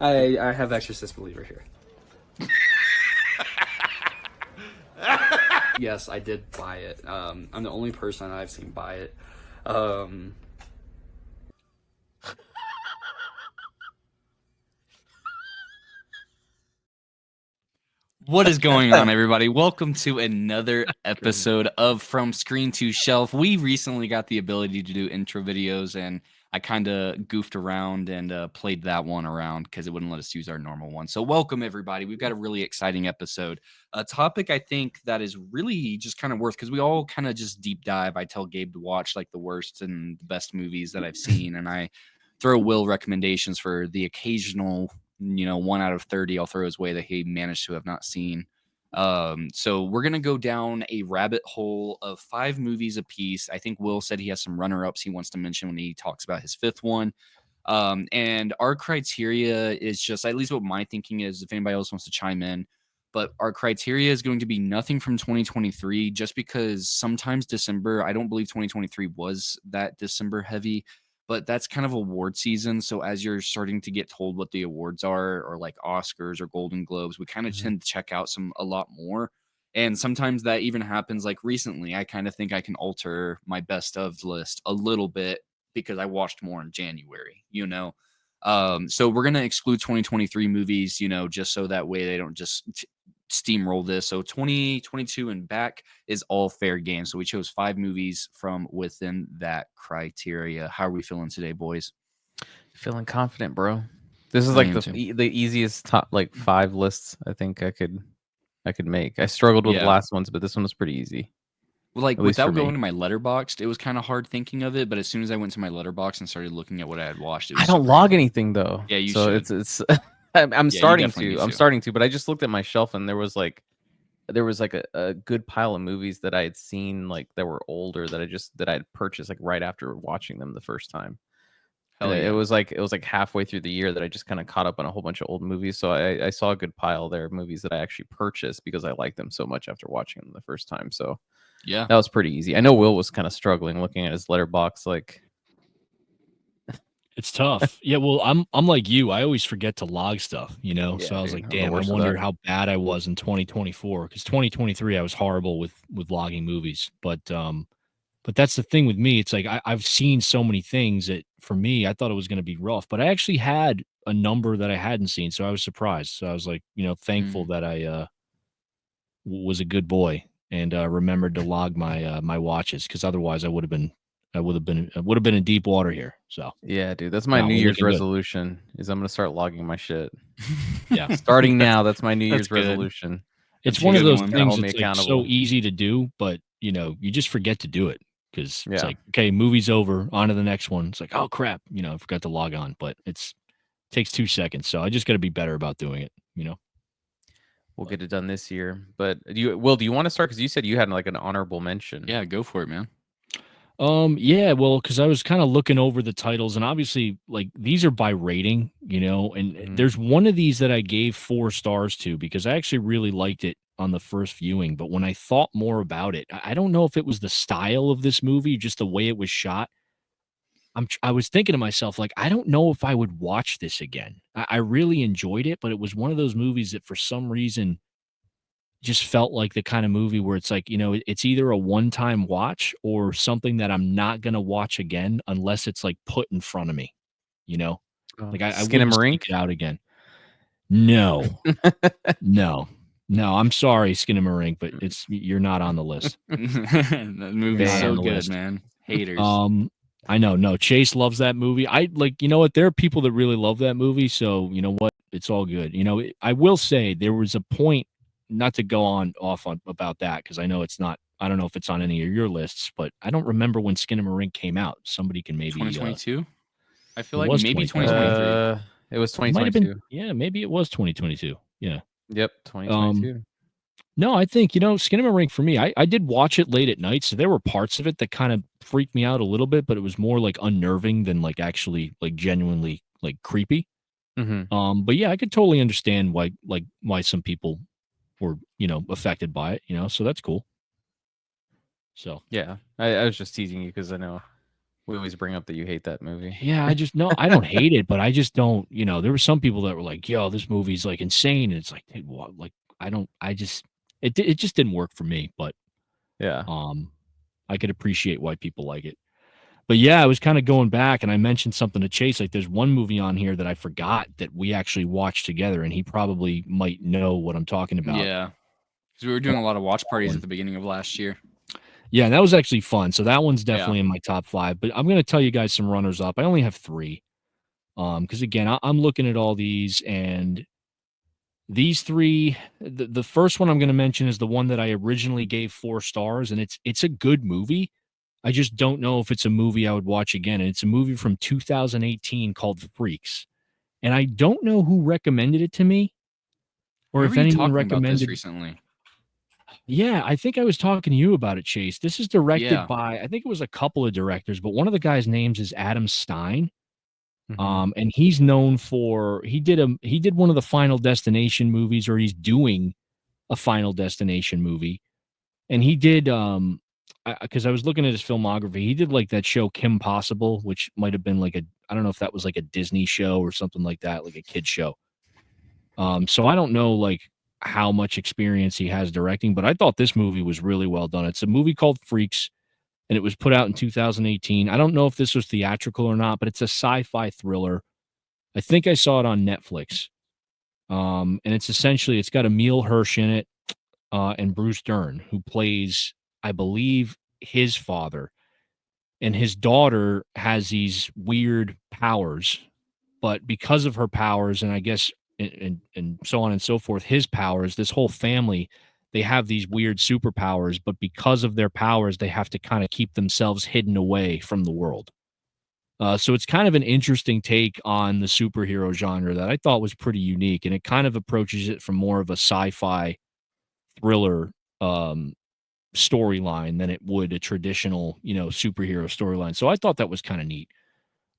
I have Exorcist Believer here. Yes, I did buy it. I'm the only person I've seen buy it. Um, What is going on, everybody? Welcome to another episode of From Screen to Shelf. We recently got the ability to do intro videos, and I kind of goofed around and played that one around because it wouldn't let us use our normal one. So welcome, everybody. We've got a really exciting episode. A topic I think that is really just kind of worth, because we all kind of just deep dive. I tell Gabe to watch like the worst and the best movies that I've seen, and I throw Will recommendations for the occasional 1 out of 30 I'll throw his way that he managed to have not seen. So we're going to go down a rabbit hole of 5 movies a piece. I think Will said he has some runner-ups he wants to mention when he talks about his 5th one. And our criteria is just, at least what my thinking is, if anybody else wants to chime in, but our criteria is going to be nothing from 2023, just because sometimes December, I don't believe 2023 was that December heavy, but that's kind of award season. So as you're starting to get told what the awards are, or like Oscars or Golden Globes, we kind of tend to check out a lot more. And sometimes that even happens. Like recently, I kind of think I can alter my best of list a little bit because I watched more in January. So we're going to exclude 2023 movies, just so that way they don't just steamroll this. So 2022 and back is all fair game. So we chose 5 movies from within that criteria. How are we feeling today, boys? Feeling confident, bro. This is I like am too. the easiest top 5 lists I think I could make. I struggled with the Yeah. last ones, but this one was pretty easy. Well, like At least for without going me. to my Letterboxd, it was kind of hard thinking of it. But as soon as I went to my Letterboxd and started looking at what I had watched, it was I don't super log easy. anything though. Yeah, you so should. it's I'm Yeah, you starting definitely to. need I'm to. starting to, but I just looked at my shelf and there was like a good pile of movies that I had seen like that were older that I had purchased like right after watching them the first time. And Hell it yeah. was like halfway through the year that I just kind of caught up on a whole bunch of old movies. So I saw a good pile there of movies that I actually purchased because I liked them so much after watching them the first time. So Yeah. that was pretty easy. I know Will was kind of struggling looking at his letterbox. Like, It's tough. Yeah, well, I'm like you. I always forget to log stuff, yeah, so I was dude, like, I'm the damn, I worst of wonder that. how bad I was in 2024, because 2023 I was horrible with logging movies. But that's the thing with me. It's like I've seen so many things that for me I thought it was going to be rough, but I actually had a number that I hadn't seen, so I was surprised. So I was like, thankful that I was a good boy and remembered to log my watches, because otherwise I would have been in deep water here. So Yeah, dude, that's my no, New we're Year's looking good. resolution is I'm gonna start logging my shit. Yeah. Starting now, that's my New That's Year's good. resolution. It's That's a one of good those one. Gonna things hold me that's, like, so accountable. easy to do, but, you just forget to do it, because it's Yeah. like, "Okay, movie's over, on to the next one." It's like, "Oh, crap," I forgot to log on, but takes 2 seconds, so I just gotta be better about doing it. We'll But get it done this year. But do you want to start? Because you said you had like an honorable mention. Yeah, go for it, man. Yeah, well, because I was kinda looking over the titles, and obviously, like, these are by rating, and Mhm. there's one of these that I gave 4 stars to because I actually really liked it on the first viewing, but when I thought more about it, I don't know if it was the style of this movie, just the way it was shot. I was thinking to myself, like, I don't know if I would watch this again. I really enjoyed it, but it was one of those movies that for some reason just felt like the kind of movie where it's like, it's either a one-time watch or something that I'm not gonna watch again unless it's, like, put in front of me, you know? Like, I Skin and wouldn't seek Marink. it out again. No. No. No, I'm sorry, Skinamarink, but you're not on the list. That movie's Not so on the good, list. man. Haters. I know, no, Chase loves that movie. I like, you know what? There are people that really love that movie, so you know what? It's all good. I will say there was a point, not to go on off on about that, because I know it's not. I don't know if it's on any of your lists, but I don't remember when Skinamarink came out. Somebody can maybe. 2022? I feel It like was maybe 2022. 2023. It was It might have been. 2022. Yeah, maybe it was 2022. Yeah. Yep, Um. 2022. No, I think, Skinamarink for me, I did watch it late at night, so there were parts of it that kind of freaked me out a little bit, but it was more like unnerving than like actually like genuinely like creepy. Mm-hmm. But yeah, I could totally understand why some people were, affected by it, so that's cool. So Yeah, I was just teasing you because I know We always bring up that you hate that movie. Yeah, I just no, I don't hate it, but I just don't. There were some people that were like, "Yo, this movie's like insane." And it's like, hey, what? Like, I don't. I just it just didn't work for me. But Yeah. I could appreciate why people like it. But yeah, I was kind of going back, and I mentioned something to Chase. Like, there's one movie on here that I forgot that we actually watched together, and he probably might know what I'm talking about. Yeah, because we were doing a lot of watch parties at the beginning of last year. Yeah, that was actually fun. So that one's definitely Yeah. in my top 5. But I'm going to tell you guys some runners up. I only have 3. Because again, I'm looking at all these, and these 3. The first one I'm going to mention is the one that I originally gave 4 stars, and it's a good movie. I just don't know if it's a movie I would watch again. And it's a movie from 2018 called Freaks. And I don't know who recommended it to me, or if Remember you anyone talking about this recommended. recently? Yeah, I think I was talking to you about it, Chase. This is directed Yeah. by, I think it was a couple of directors, but one of the guys' names is Adam Stein. Mhm. And he's known for he did one of the Final Destination movies, or he's doing a Final Destination movie. And he did because I was looking at his filmography, he did like that show Kim Possible, which might have been like I don't know if that was like a Disney show or something like that, like a kid show. So I don't know like how much experience he has directing, but I thought this movie was really well done. It's a movie called Freaks, and it was put out in 2018. I don't know if this was theatrical or not, but it's a sci-fi thriller. I think I saw it on Netflix. And it's got Emil Hirsch in it, and Bruce Dern, who plays, I believe, his father. And his daughter has these weird powers, but because of her powers, and I guess and so on and so forth, his powers, this whole family, they have these weird superpowers, but because of their powers, they have to kind of keep themselves hidden away from the world. So it's kind of an interesting take on the superhero genre that I thought was pretty unique, and it kind of approaches it from more of a sci-fi thriller storyline than it would a traditional, superhero storyline. So I thought that was kind of neat.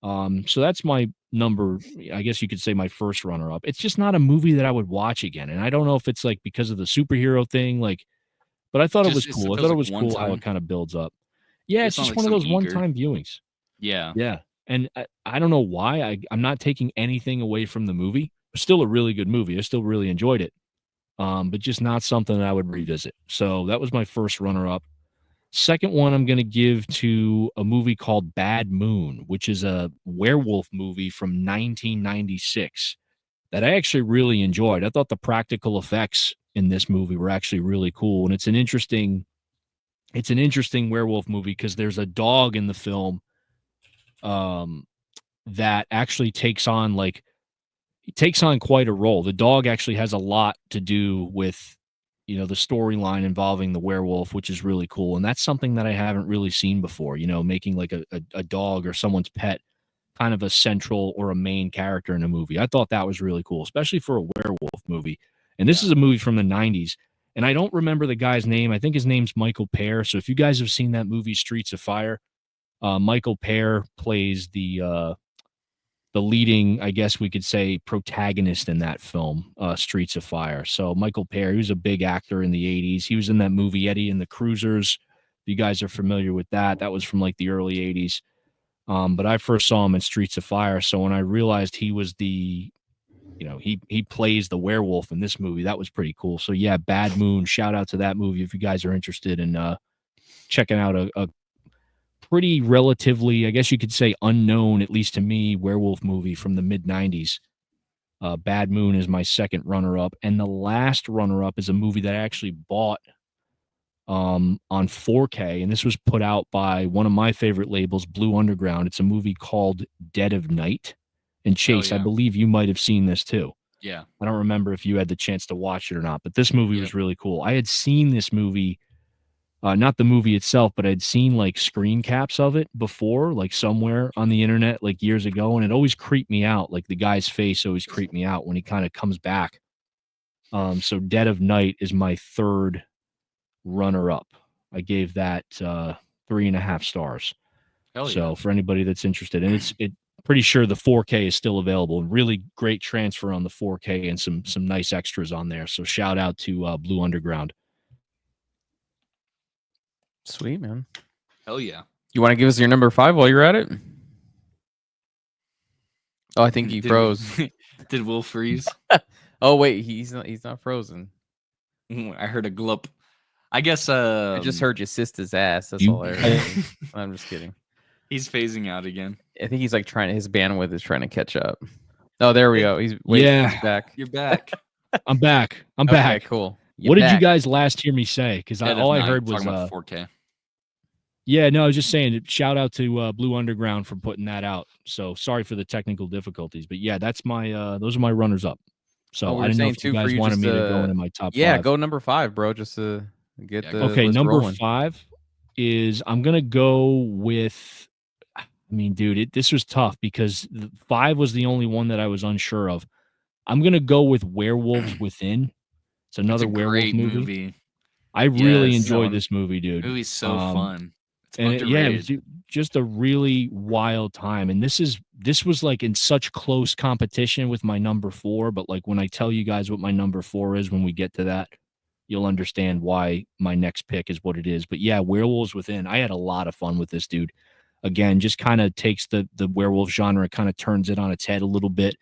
So that's my number. I guess you could say my first runner up. It's just not a movie that I would watch again, and I don't know if it's like because of the superhero thing, like, but I thought it was It cool. I feels thought it like was one cool how it time. kind of builds up. Yeah, it's It's not just like one of some those eager. one-time viewings. Yeah. Yeah. And I don't know why. I'm not taking anything away from the movie. It's still a really good movie. I still really enjoyed it. But just not something that I would revisit. So that was my first runner up. Second one I'm going to give to a movie called Bad Moon, which is a werewolf movie from 1996 that I actually really enjoyed. I thought the practical effects in this movie were actually really cool. And it's an interesting werewolf movie because there's a dog in the film um, that actually takes on quite a role. The dog actually has a lot to do with, the storyline involving the werewolf, which is really cool. And that's something that I haven't really seen before, making like a dog or someone's pet kind of a central or a main character in a movie. I thought that was really cool, especially for a werewolf movie. And this is a movie from the 90s. And I don't remember the guy's name. I think his name's Michael Pear. So if you guys have seen that movie, Streets of Fire, Michael Pear plays the leading, I guess we could say, protagonist in that film, Streets of Fire. So Michael Pear, he was a big actor in the 80s. He was in that movie Eddie and the Cruisers. If you guys are familiar with that, that was from like the early 80s. But I first saw him in Streets of Fire. So when I realized he was he plays the werewolf in this movie, that was pretty cool. So yeah, Bad Moon, shout out to that movie if you guys are interested in checking out a pretty relatively, I guess you could say, unknown, at least to me, werewolf movie from the mid 90s. Bad Moon is my second runner up. And the last runner up is a movie that I actually bought on 4K. And this was put out by one of my favorite labels, Blue Underground. It's a movie called Dead of Night. And Chase, I yeah. believe you might have seen this too. Yeah. I don't remember if you had the chance to watch it or not, but this movie Yep. was really cool. I had seen this movie. Not the movie itself, but I'd seen like screen caps of it before, like somewhere on the internet, like years ago, and it always creeped me out. Like the guy's face always creeped me out when he kind of comes back. So Dead of Night is my third runner up. I gave that 3.5 stars. Hell yeah. So for anybody that's interested, and it pretty sure the 4K is still available. Really great transfer on the 4K and some nice extras on there. So shout out to Blue Underground. Sweet, man. Hell yeah. You want to give us your number 5 while you're at it? Oh, I think he froze. Did Will freeze? Oh wait, he's not frozen. I heard a glop. I guess I just heard you assist his ass. That's You- all I heard. I'm just kidding. he's phasing out again. I think he's like his bandwidth is trying to catch up. Oh, there we Hey, go. He's Yeah. he's back. You're back. I'm back. I'm Okay, back. cool. What did you back. guys last hear me say? Because Dead of all I night, heard was talking about 4K. yeah, no, I was just saying shout out to Blue Underground for putting that out. So sorry for the technical difficulties, but yeah, that's my those are my runners up. So we I were didn't know saying if you too for guys you wanted just me to go to into my top yeah, five. go number 5, bro, just to get Yeah, the go. Okay, list number rolling. 5 is I'm gonna go with. I mean, dude, this was tough because 5 was the only one that I was unsure of. I'm gonna go with Werewolves Within. It's It's another a werewolf great movie. movie. I really Yes. enjoyed one. this movie, dude. Movie's so fun. It's And yeah, it was underrated. just a really wild time. And this was like in such close competition with my number 4. But like when I tell you guys what my number 4 is, when we get to that, you'll understand why my next pick is what it is. But yeah, Werewolves Within. I had a lot of fun with this, dude. Again, just kind of takes the werewolf genre, kind of turns it on its head a little bit.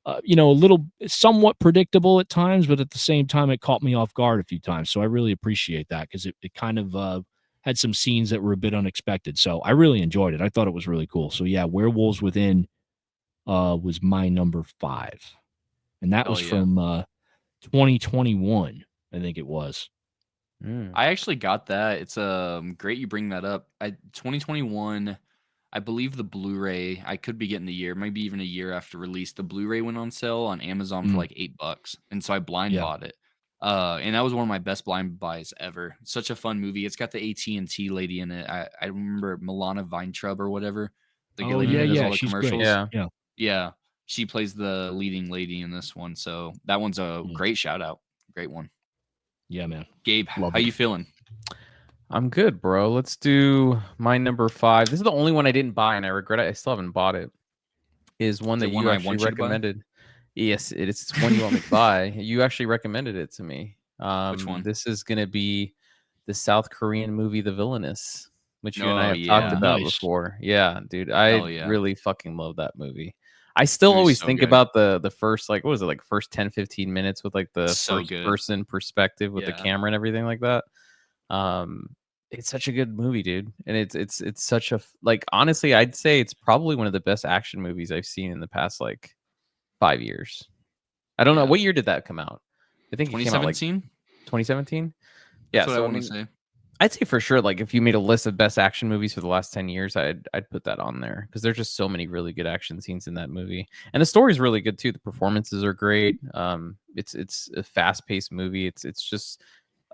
A little somewhat predictable at times, but at the same time, it caught me off guard a few times. So I really appreciate that because it kind of had some scenes that were a bit unexpected. So I really enjoyed it. I thought it was really cool. So yeah, Werewolves Within was my number 5. And that Hell was yeah. from 2021, I think it was. I actually got that. It's great you bring that up. 2021, I believe the Blu-ray, I could be getting the year, maybe even a year after release. The Blu-ray went on sale on Amazon for like $8, and so I blind Yeah. bought it. And that was one of my best blind buys ever. Such a fun movie. It's got the AT&T lady in it. I remember Milana Weintraub or whatever, the Oh lady yeah, that does yeah, all the she's commercials. great. Yeah. Yeah. Yeah, she plays the leading lady in this one. So that one's a Yeah. great shout out. Great one. Yeah, man. Gabe, Love how it. you feeling? I'm good, bro. Let's do my number 5. This is the only one I didn't buy, and I regret it. I still haven't bought it. Is one Is that it one you I actually want you to buy? recommended. Yes, it's one you want me to buy. You actually recommended it to me. Which one? This is gonna be the South Korean movie, The Villainous, which you and I Oh, have talked yeah. about Nice. before. Yeah, dude, I Hell yeah. really fucking love that movie. I still Movie's always so think good. about the first, like, what was it, like first 10, 15 minutes with like the So first good. person perspective with the Yeah. camera and everything like that. It's such a good movie, dude, and it's such a like, honestly, I'd say it's probably one of the best action movies I've seen in the past like 5 years. I don't know, Yeah. what year did that come out? I think it came out like 2017? 2017. That's Yeah, what so I I want to mean, say. I'd say for sure, like if you made a list of best action movies for the last 10 years, I'd put that on there because there's just so many really good action scenes in that movie, and the story's really good too. The performances are great. It's a fast paced movie. It's just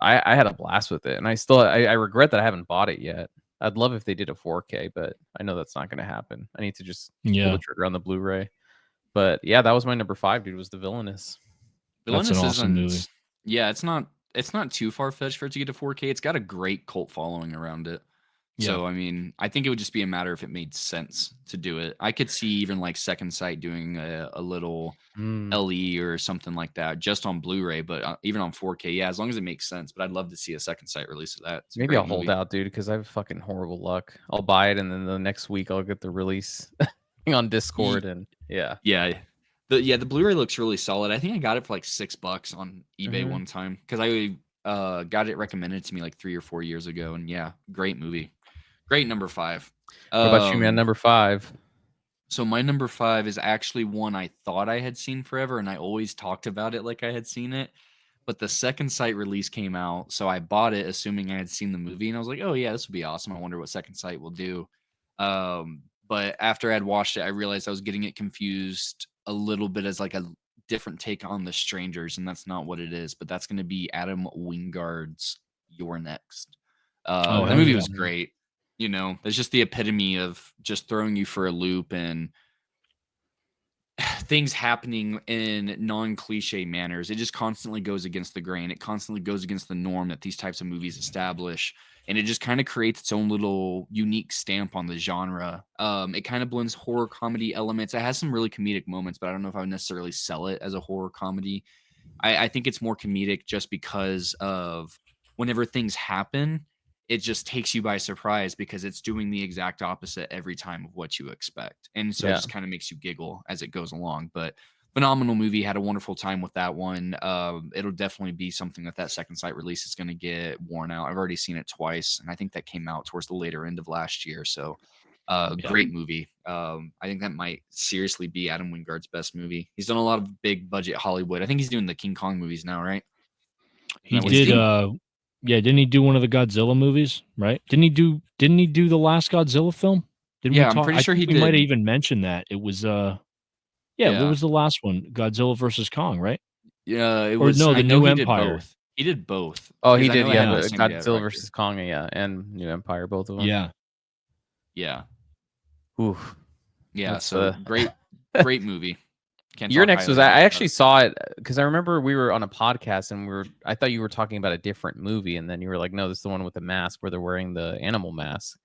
I had a blast with it, and I regret that I haven't bought it yet. I'd love if they did a 4K, but I know that's not going to happen. I need to just pull Yeah. the trigger on the Blu-ray. But yeah, that was my number 5, dude. Was The Villainous. That's an Villainous awesome movie. isn't. Yeah, it's not too far fetched for it to get to 4K. It's got a great cult following around it. So I mean, I think it would just be a matter if it made sense to do it. I could see even like Second Sight doing a little LE or something like that just on Blu-ray, but even on 4K, yeah, as long as it makes sense. But I'd love to see a Second Sight release of that. It's a Maybe great I'll hold movie. out, dude, because I have fucking horrible luck. I'll buy it, and then the next week I'll get the release on Discord, and yeah. Yeah. The Blu-ray looks really solid. I think I got it for like $6 on eBay Mhm. one time because I got it recommended to me like 3 or 4 years ago, and yeah, great movie. Great number 5. What about you, man? Number 5. So my number 5 is actually one I thought I had seen forever, and I always talked about it like I had seen it. But the Second Sight release came out, so I bought it assuming I had seen the movie, and I was like, "Oh yeah, this would be awesome. I wonder what Second Sight will do." But after I'd watched it, I realized I was getting it confused a little bit as like a different take on The Strangers, and that's not what it is. But that's going to be Adam Wingard's You're Next. Oh, The hell movie yeah. was great. You know, it's just the epitome of just throwing you for a loop and things happening in non-cliche manners. It just constantly goes against the grain. It constantly goes against the norm that these types of movies establish. And it just kind of creates its own little unique stamp on the genre. It kind of blends horror comedy elements. It has some really comedic moments, but I don't know if I would necessarily sell it as a horror comedy. I think it's more comedic just because of whenever things happen, it just takes you by surprise because it's doing the exact opposite every time of what you expect. And so it Yeah. just kind of makes you giggle as it goes along. But phenomenal movie. Had a wonderful time with that one. It'll definitely be something that second sight release is going to get worn out. I've already seen it twice, and I think that came out towards the later end of last year. So great movie. I think that might seriously be Adam Wingard's best movie. He's done a lot of big budget Hollywood. I think he's doing the King Kong movies now, right? He that what he's did. doing? Yeah, didn't he do one of the Godzilla movies? Right? Didn't he do the last Godzilla film? Didn't we Yeah, I'm talk? pretty I sure think he we might have did. even mentioned that. It was yeah. What Yeah. was the last one? Godzilla versus Kong, right? Yeah, it Or was. no, I the know New he did Empire. both. He did both. Oh, he because I did. know they Yeah, had Yeah. the same Godzilla director. versus Kong. Yeah, and New Empire, both of them. Yeah. Yeah, Oof. yeah. That's, So great movie. Can't Your talk next highly was enough I about actually it. saw it because I remember we were on a podcast and I thought you were talking about a different movie, and then you were like, no, this is the one with the mask where they're wearing the animal mask.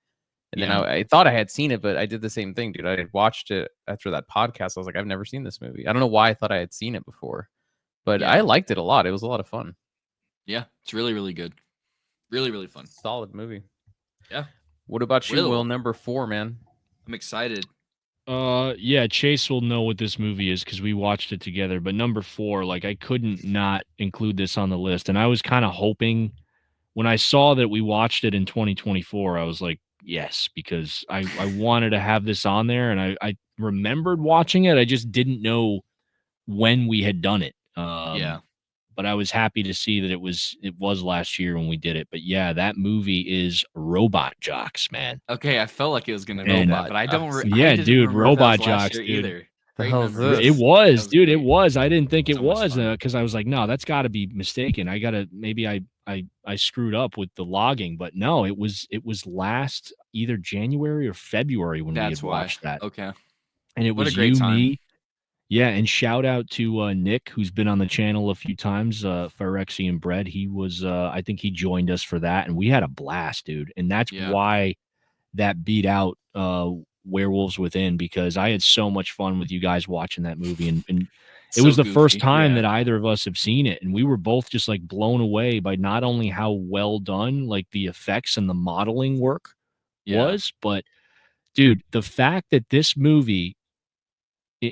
And then Yeah. I thought I had seen it, but I did the same thing, dude. I had watched it after that podcast. I was like, I've never seen this movie. I don't know why I thought I had seen it before, but I Yeah. liked it a lot. It was a lot of fun. Yeah, it's really, really good. Really, really fun. Solid movie. Yeah. What about you, Will? Will? Number 4, man. I'm excited. Yeah, Chase will know what this movie is because we watched it together. But number 4, like I couldn't not include this on the list, and I was kind of hoping when I saw that we watched it in 2024, I was like, yes, because I wanted to have this on there, and I remembered watching it. I just didn't know when we had done it. Yeah. But I was happy to see that it was last year when we did it. But yeah, that movie is Robot Jocks, man. Okay, I felt like it was gonna be And, that, but I don't. I yeah, didn't dude, remember if that Robot was last Jocks, year dude. either. The Great hell's memory. this? It was, That dude. It great. was. I didn't think it So much was fun. because I was like, no, that's got to be mistaken. I gotta maybe I screwed up with the logging, but no, it was last either January or February when we That's had why. watched that, Okay. and it What a was great you, time. me, yeah, and shout out to Nick, who's been on the channel a few times, Phyrexian Bread. He was, I think he joined us for that, and we had a blast, dude. And that's Yeah. why that beat out Werewolves Within, because I had so much fun with you guys watching that movie, and it So was the goofy. first time Yeah. that either of us have seen it, and we were both just like blown away by not only how well done like the effects and the modeling work Yeah. was, but dude, the fact that this movie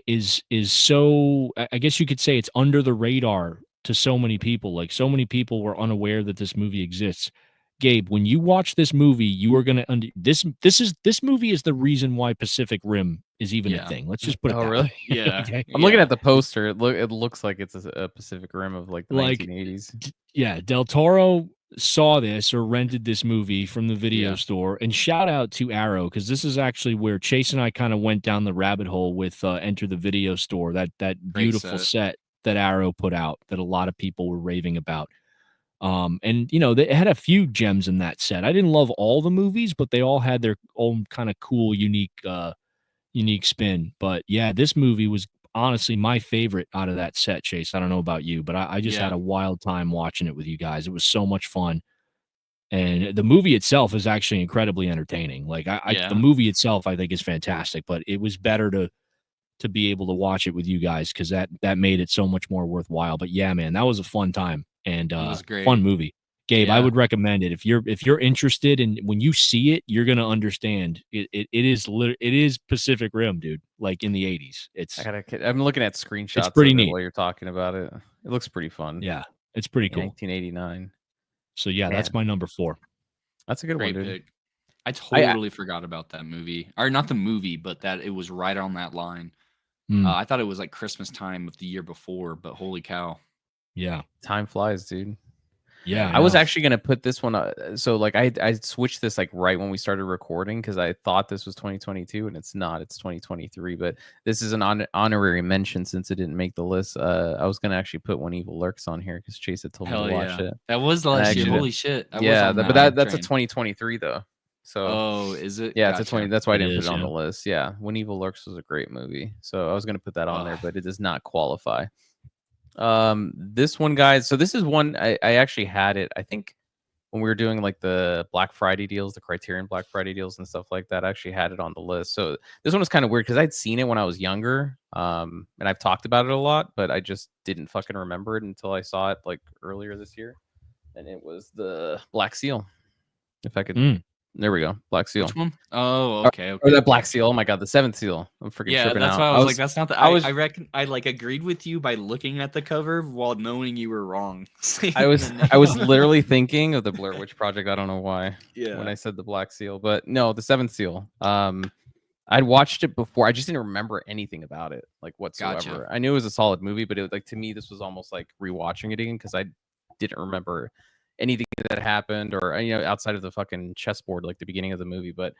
is so, I guess you could say it's under the radar to so many people. Like so many people were unaware that this movie exists. Gabe, when you watch this movie, you are gonna this movie is the reason why Pacific Rim is even a Yeah. thing. Let's just put it Oh, that really? way. Yeah. Okay. I'm looking Yeah. at the poster. It looks like it's a Pacific Rim of like the Like, 1980s. Yeah, Del Toro saw this or rented this movie from the video Yeah. store, and shout out to Arrow, because this is actually where Chase and I kind of went down the rabbit hole with Enter the Video Store, that Great beautiful set. set that Arrow put out that a lot of people were raving about. And you know, they had a few gems in that set. I didn't love all the movies, but they all had their own kind of cool, unique spin. But yeah, this movie was honestly my favorite out of that set, Chase. I don't know about you, but I just Yeah. had a wild time watching it with you guys. It was so much fun. And the movie itself is actually incredibly entertaining. Like the Yeah. movie itself, I think is fantastic, but it was better to be able to watch it with you guys because that made it so much more worthwhile. But yeah, man, that was a fun time and It was great. fun movie. Gabe, I Yeah. would recommend it if you're interested, and when you see it, you're gonna understand it is Pacific Rim, dude. Like in the 80s. I'm looking at screenshots pretty of it neat. while you're talking about it. It looks pretty fun. Yeah, it's pretty cool. 1989. So yeah, that's Man. my number 4. That's a good Great one, dude. pick. I totally forgot about that movie, or not the movie, but that it was right on that line. I thought it was like Christmas time of the year before, but holy cow! Yeah, Time flies, dude. yeah. I was know. actually gonna put this one. So like I switched this like right when we started recording because I thought this was 2022 and it's not. It's 2023. But this is an honorary mention since it didn't make the list. I was gonna actually put When Evil Lurks on here because Chase had told me Hell to watch yeah, it. that was the last year. actually- Holy shit! I was Yeah, on but that that's a train. 2023 though. So Oh, is it? yeah, it's a Gotcha. 20. That's why I It didn't is, put it on yeah. the list. Yeah, When Evil Lurks was a great movie, so I was gonna put that on there, Ugh. but it does not qualify. This one, guys. So this is one I actually had it. I think when we were doing like the Black Friday deals, the Criterion Black Friday deals and stuff like that, I actually had it on the list. So this one was kind of weird because I'd seen it when I was younger, and I've talked about it a lot, but I just didn't fucking remember it until I saw it like earlier this year, and it was the Black Seal. If I could, Mm. there we go. Black Seal. Which one? Oh, okay, Or okay. that Black Seal. Oh my god, the Seventh Seal. I'm freaking Yeah, tripping that's out. why I was like, that's not the. I was I reckon I like agreed with you by looking at the cover while knowing you were wrong. I was literally thinking of the Blair Witch Project. I don't know why. Yeah. When I said the Black Seal, but no, the Seventh Seal. I'd watched it before. I just didn't remember anything about it, like whatsoever. Gotcha. I knew it was a solid movie, but it was like, to me, this was almost like rewatching it again because I didn't remember anything that happened, or outside of the fucking chessboard, like the beginning of the movie. But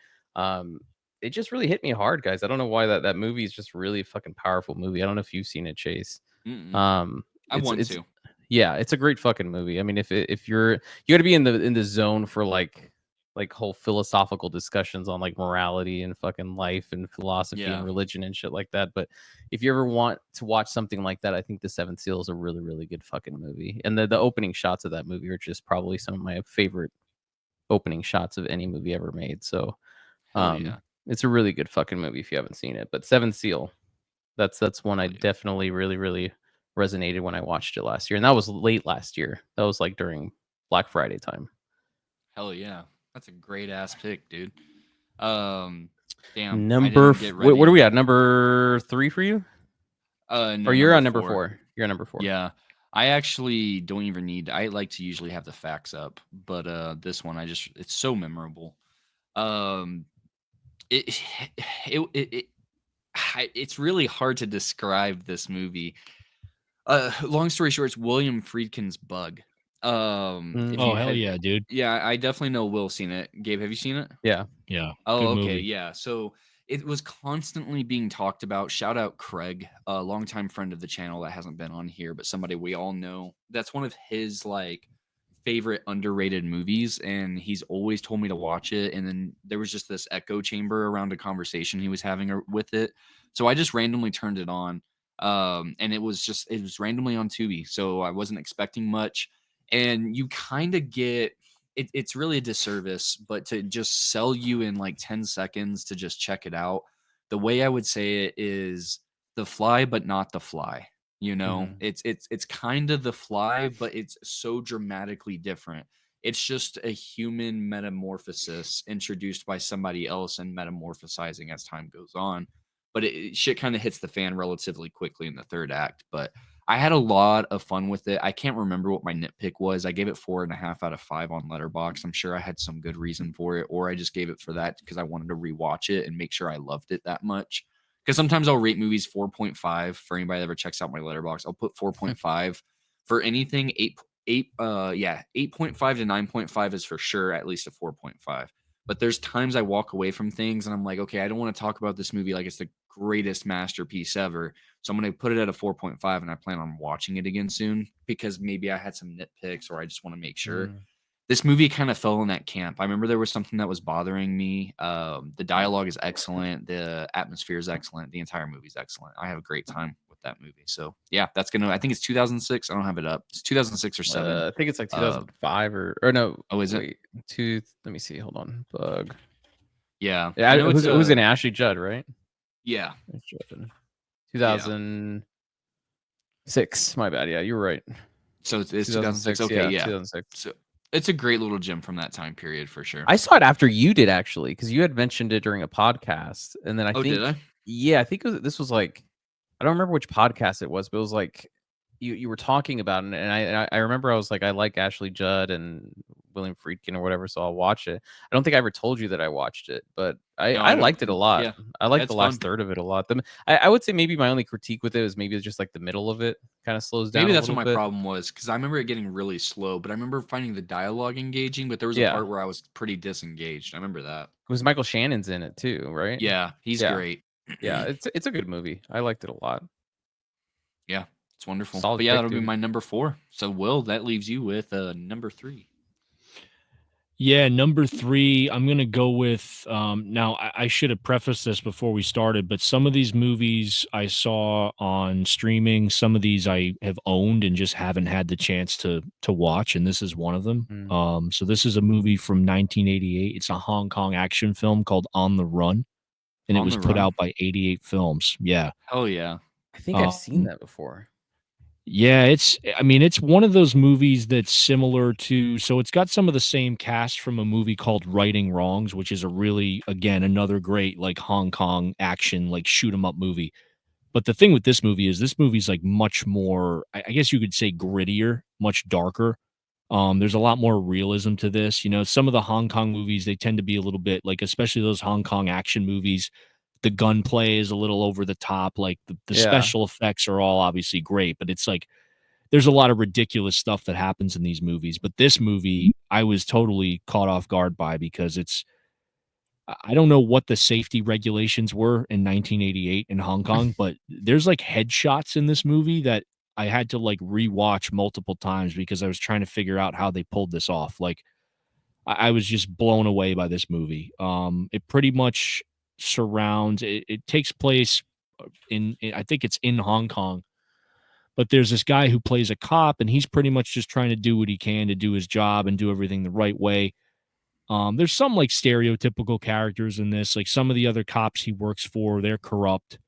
it just really hit me hard, guys. I don't know why that movie is just really a fucking powerful movie. I don't know if you've seen it, Chase. I want to. Yeah, it's a great fucking movie. I mean, if you got to be in the zone for like whole philosophical discussions on like morality and fucking life and philosophy and religion and shit like that. But if you ever want to watch something like that, I think The Seventh Seal is a really, really good fucking movie. And the opening shots of that movie are just probably some of my favorite opening shots of any movie ever made. So it's a really good fucking movie if you haven't seen it. But Seventh Seal, that's one I definitely really, really resonated when I watched it last year. And that was late last year. That was like during Black Friday time. Hell yeah. That's a great ass pick, dude. Damn. What are we at? Number 3 for you? No, or you're on number 4. You're on number 4. Yeah. I actually don't even need. I like to usually have the facts up, but this one it's so memorable. It's really hard to describe this movie. Long story short, it's William Friedkin's Bug. Hell yeah, dude. Yeah, I definitely know Will's seen it. Gabe, have you seen it? Yeah. Oh, okay, movie. yeah. So it was constantly being talked about. Shout out Craig, a longtime friend of the channel that hasn't been on here, but somebody we all know. That's one of his like favorite underrated movies, and he's always told me to watch it. And then there was just this echo chamber around a conversation he was having with it, so I just randomly turned it on, and it was randomly on Tubi, so I wasn't expecting much. And you kind of get it's really a disservice, but to just sell you in like 10 seconds to just check it out, the way I would say it is The Fly, but not The Fly. It's kind of The Fly, but it's so dramatically different. It's just a human metamorphosis introduced by somebody else and metamorphosizing as time goes on. But shit kind of hits the fan relatively quickly in the third act. But I had a lot of fun with it. I can't remember what my nitpick was. I gave it 4.5 out of 5 on Letterboxd. I'm sure I had some good reason for it, or I just gave it for that because I wanted to rewatch it and make sure I loved it that much. Because sometimes I'll rate movies 4.5 for anybody that ever checks out my Letterboxd. I'll put 4.5 for anything. 8.5 to 9.5 is for sure at least a 4.5. But there's times I walk away from things and I'm like, okay, I don't want to talk about this movie like it's the greatest masterpiece ever. So I'm going to put it at a 4.5, and I plan on watching it again soon because maybe I had some nitpicks or I just want to make sure. This movie kind of fell in that camp. I remember there was something that was bothering me. The dialogue is excellent. The atmosphere is excellent. The entire movie is excellent. I have a great time with that movie. So yeah, I think it's 2006. I don't have it up. It's 2006 or 7. I think it's like 2005 or no. Oh, is it? Wait, let me see. Hold on. Bug. Yeah. Who's in Ashley Judd, right? Yeah. 2006. My bad. Yeah, you're right. So it's 2006. Okay, yeah. 2006. So it's a great little gem from that time period for sure. I saw it after you did, actually, because you had mentioned it during a podcast, and then I think, did I? Yeah, I think this was like, I don't remember which podcast it was, but it was like you were talking about it, and I remember I was like, I like Ashley Judd and William Friedkin or whatever, so I'll watch it. I don't think I ever told you that I watched it, but I liked it a lot. Yeah, I liked the last third of it a lot. I would say maybe my only critique with it is maybe it's just like the middle of it kind of slows down. Maybe that's what my problem was, because I remember it getting really slow, but I remember finding the dialogue engaging, but there was a part where I was pretty disengaged. I remember that. It was Michael Shannon's in it too, right? Yeah, he's great. Yeah, it's a good movie. I liked it a lot. Yeah, it's wonderful. Solid but yeah, pick, that'll dude. be my number 4. So Will, that leaves you with number 3. Yeah, number 3, I'm going to go with, now I should have prefaced this before we started, but some of these movies I saw on streaming, some of these I have owned and just haven't had the chance to watch, and this is one of them. So this is a movie from 1988. It's a Hong Kong action film called On the Run, and it was put out by 88 Films. Yeah. Hell yeah. I think I've seen that before. Yeah, it's one of those movies that's similar to, so it's got some of the same cast from a movie called Righting Wrongs, which is a really, again, another great like Hong Kong action, like shoot 'em up movie. But the thing with this movie's like much more, I guess you could say grittier, much darker. There's a lot more realism to this. You know, some of the Hong Kong movies, they tend to be a little bit like, especially those Hong Kong action movies, the gunplay is a little over the top. Like the Yeah. special effects are all obviously great, but it's like there's a lot of ridiculous stuff that happens in these movies. But this movie, I was totally caught off guard by because I don't know what the safety regulations were in 1988 in Hong Kong, but there's like headshots in this movie that I had to like rewatch multiple times because I was trying to figure out how they pulled this off. Like I was just blown away by this movie. It pretty much it takes place I think it's in Hong Kong, but there's this guy who plays a cop and he's pretty much just trying to do what he can to do his job and do everything the right way. There's some like stereotypical characters in this. Like some of the other cops he works for, they're corrupt,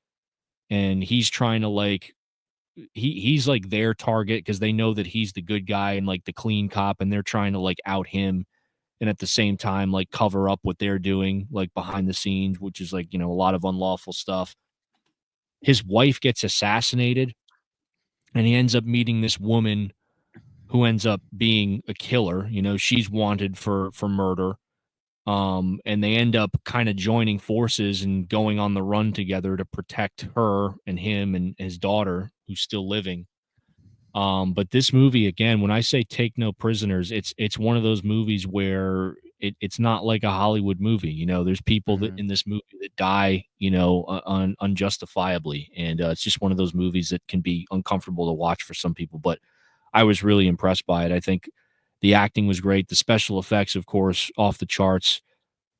and he's trying to like he's like their target because they know that he's the good guy and like the clean cop, and they're trying to like out him, and at the same time like cover up what they're doing like behind the scenes, which is like, you know, a lot of unlawful stuff. His wife gets assassinated, and he ends up meeting this woman who ends up being a killer. You know, she's wanted for murder. And they end up kind of joining forces and going on the run together to protect her and him and his daughter who's still living. But this movie, again, when I say take no prisoners, it's one of those movies where it's not like a Hollywood movie. You know, there's people that Mhm. in this movie that die, you know, unjustifiably, and it's just one of those movies that can be uncomfortable to watch for some people. But I was really impressed by it. I think the acting was great, the special effects, of course, off the charts.